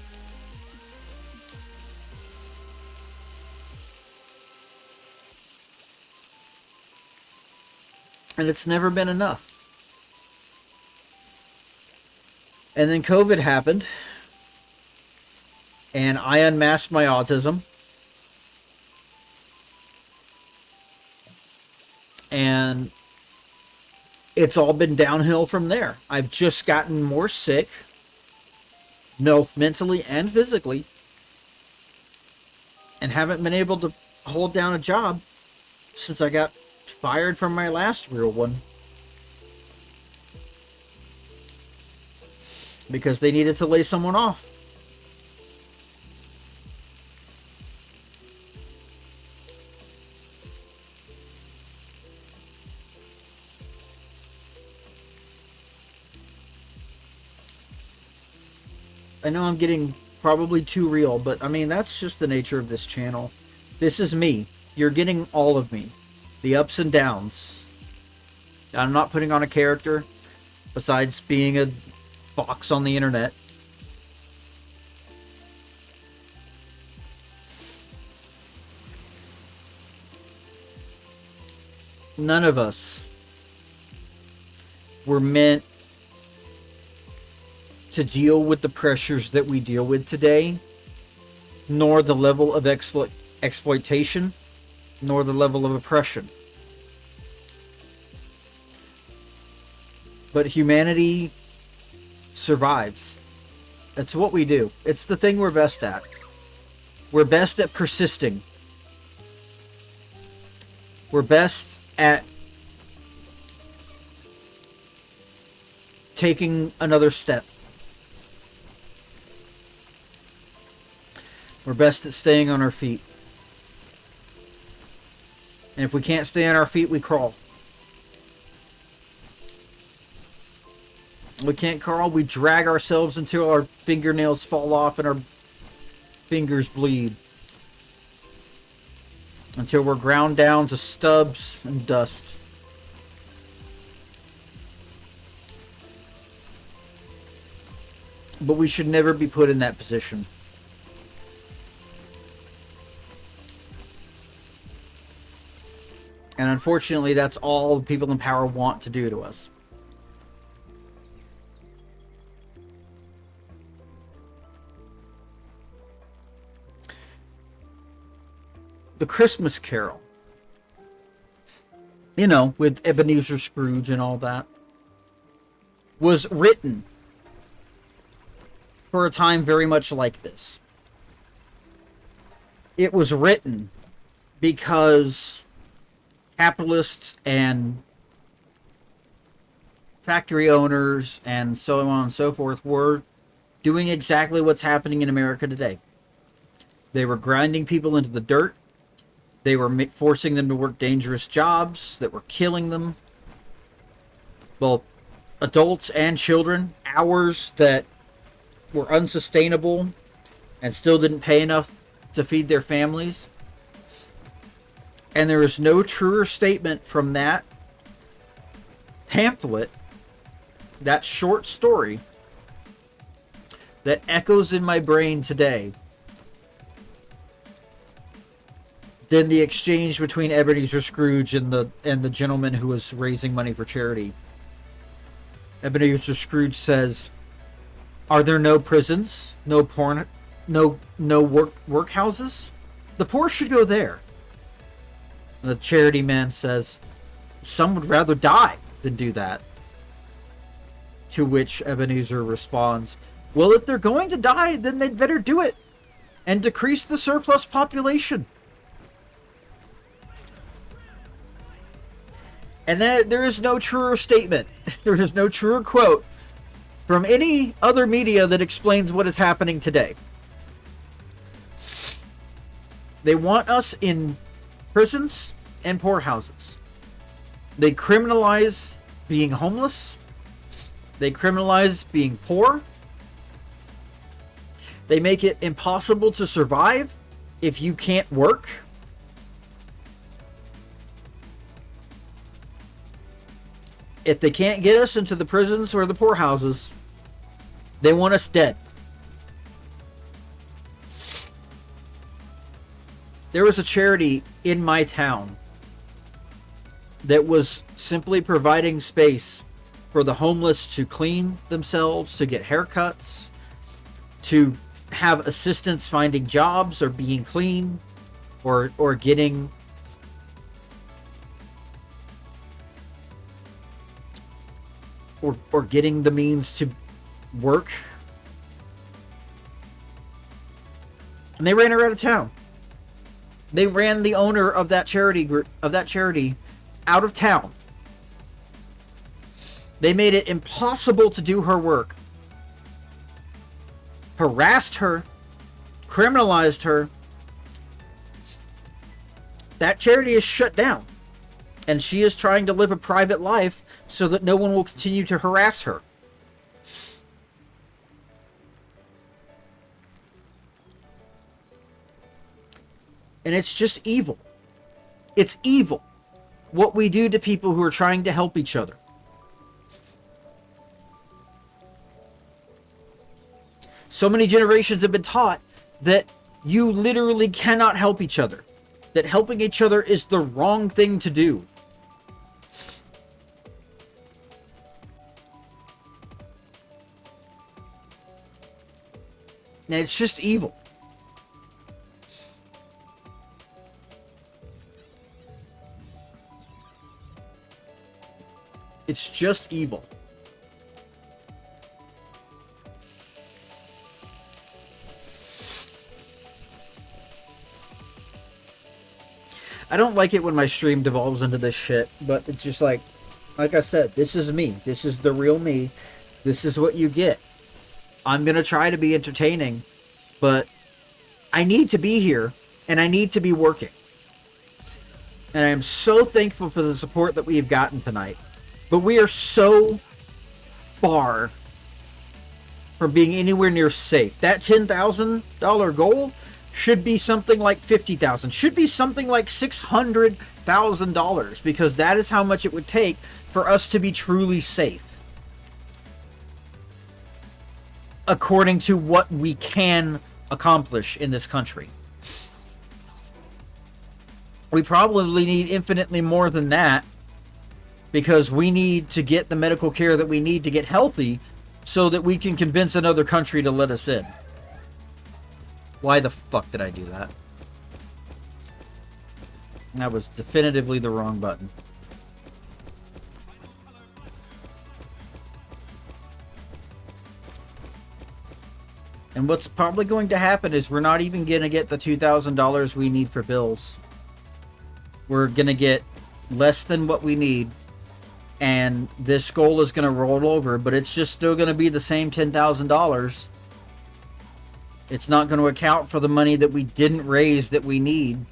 And it's never been enough. And then COVID happened. And I unmasked my autism. And it's all been downhill from there. I've just gotten more sick, mentally and physically, and haven't been able to hold down a job since I got fired from my last real one. Because they needed to lay someone off. I know I'm getting probably too real, but I mean, that's just the nature of this channel. This is me. You're getting all of me. The ups and downs. I'm not putting on a character besides being a fox on the internet. None of us were meant to deal with the pressures that we deal with today, nor the level of exploitation, nor the level of oppression. But humanity survives. That's what we do. It's the thing we're best at. We're best at persisting. We're best at taking another step. We're best at staying on our feet. And if we can't stay on our feet, we crawl. We can't crawl, we drag ourselves until our fingernails fall off and our fingers bleed. Until we're ground down to stubs and dust. But we should never be put in that position. And unfortunately, that's all the people in power want to do to us. The Christmas Carol, you know, with Ebenezer Scrooge and all that, was written for a time very much like this. It was written because capitalists and factory owners and so on and so forth were doing exactly what's happening in America today. They were grinding people into the dirt. They were forcing them to work dangerous jobs that were killing them. Both adults and children. Hours that were unsustainable and still didn't pay enough to feed their families. And there is no truer statement from that pamphlet, that short story, that echoes in my brain today than the exchange between Ebenezer Scrooge and the gentleman who was raising money for charity. Ebenezer Scrooge says, "Are there no prisons, no porn, no workhouses? The poor should go there." And the charity man says, "Some would rather die than do that." To which Ebenezer responds, "Well, if they're going to die, then they'd better do it and decrease the surplus population." And there is no truer statement, there is no truer quote from any other media that explains what is happening today. They want us in prisons and poorhouses. They criminalize being homeless. They criminalize being poor. They make it impossible to survive if you can't work. If they can't get us into the prisons or the poorhouses, they want us dead. There was a charity in my town that was simply providing space for the homeless to clean themselves, to get haircuts, to have assistance finding jobs or being clean, or getting or getting the means to work. And they ran her out of town. They ran the owner of that charity out of town. They made it impossible to do her work. Harassed her, criminalized her. That charity is shut down. And she is trying to live a private life so that no one will continue to harass her. And it's just evil. It's evil what we do to people who are trying to help each other. So many generations have been taught that you literally cannot help each other. That helping each other is the wrong thing to do. And it's just evil. It's just evil. I don't like it when my stream devolves into this shit, but it's just like I said, this is me. This is the real me. This is what you get. I'm going to try to be entertaining, but I need to be here and I need to be working. And I am so thankful for the support that we have gotten tonight. But we are so far from being anywhere near safe. That $10,000 goal should be something like $50,000. Should be something like $600,000, because that is how much it would take for us to be truly safe. According to what we can accomplish in this country. We probably need infinitely more than that, because we need to get the medical care that we need to get healthy so that we can convince another country to let us in. Why the fuck did I do that? That was definitively the wrong button. And what's probably going to happen is we're not even going to get the $2,000 we need for bills. We're going to get less than what we need. And this goal is going to roll over, but it's just still going to be the same $10,000. It's not going to account for the money that we didn't raise that we need.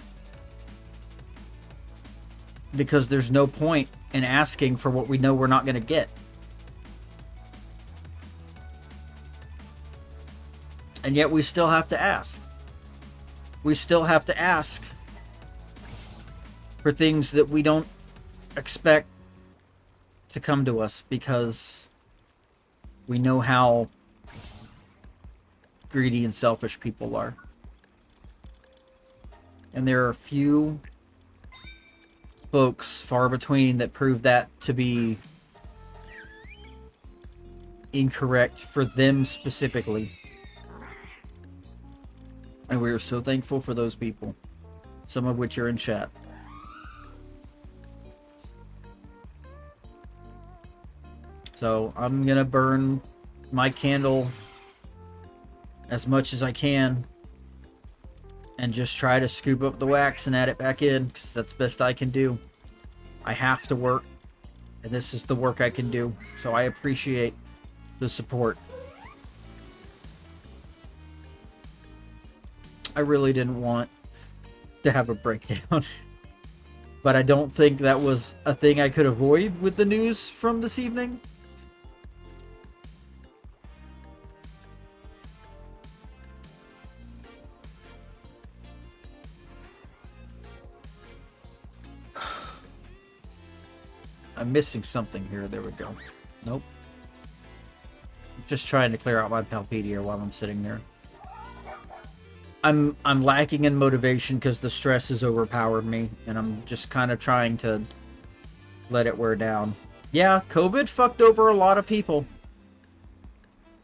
Because there's no point in asking for what we know we're not going to get. And yet we still have to ask. We still have to ask for things that we don't expect to come to us, because we know how greedy and selfish people are. And there are a few folks far between that prove that to be incorrect for them specifically. And we are so thankful for those people, some of which are in chat. So I'm gonna burn my candle as much as I can and just try to scoop up the wax and add it back in, because that's the best I can do. I have to work, and this is the work I can do. So I appreciate the support. I really didn't want to have a breakdown. But I don't think that was a thing I could avoid with the news from this evening. I'm missing something here. There we go. Nope. I'm just trying to clear out my Palpedia while I'm sitting there. I'm lacking in motivation because the stress has overpowered me, and I'm just kind of trying to let it wear down. Yeah, COVID fucked over a lot of people.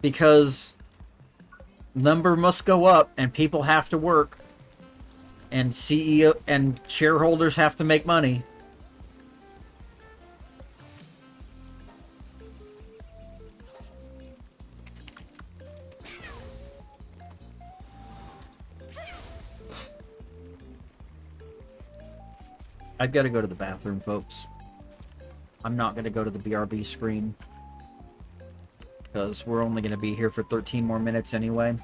Because number must go up and people have to work. And CEO and shareholders have to make money. I've got to go to the bathroom, folks. I'm not going to go to the BRB screen. Because we're only going to be here for 13 more minutes anyway.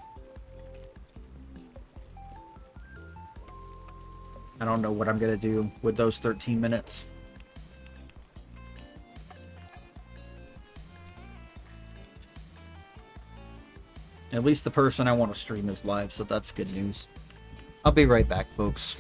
I don't know what I'm going to do with those 13 minutes. At least the person I want to stream is live, so that's good news. I'll be right back, folks.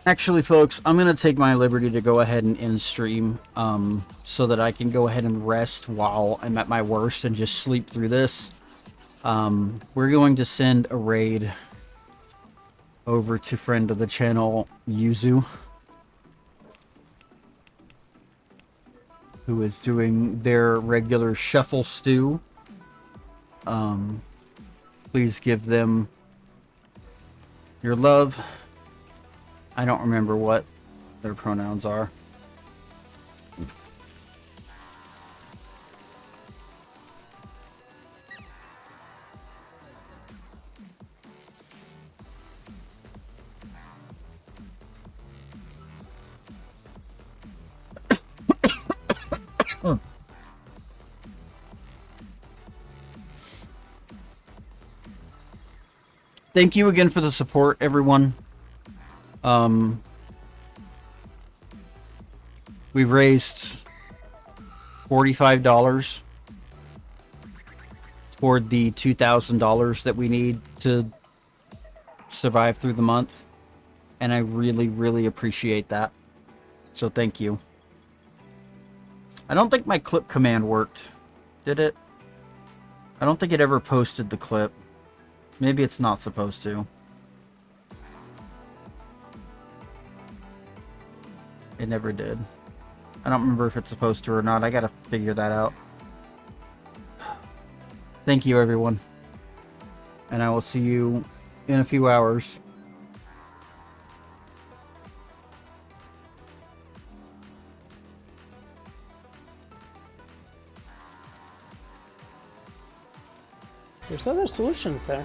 Actually, folks, I'm going to take my liberty to go ahead and end stream so that I can go ahead and rest while I'm at my worst and just sleep through this. We're going to send a raid over to friend of the channel, Yuzu, who is doing their regular shuffle stew. Please give them your love. I don't remember what their pronouns are. Thank you again for the support, everyone. We've raised $45 toward the $2,000 that we need to survive through the month. And I really, really appreciate that. So thank you. I don't think my clip command worked. Did it? I don't think it ever posted the clip. Maybe it's not supposed to. It never did. I don't remember if it's supposed to or not. I gotta figure that out. Thank you, everyone. And I will see you in a few hours. There's other solutions there.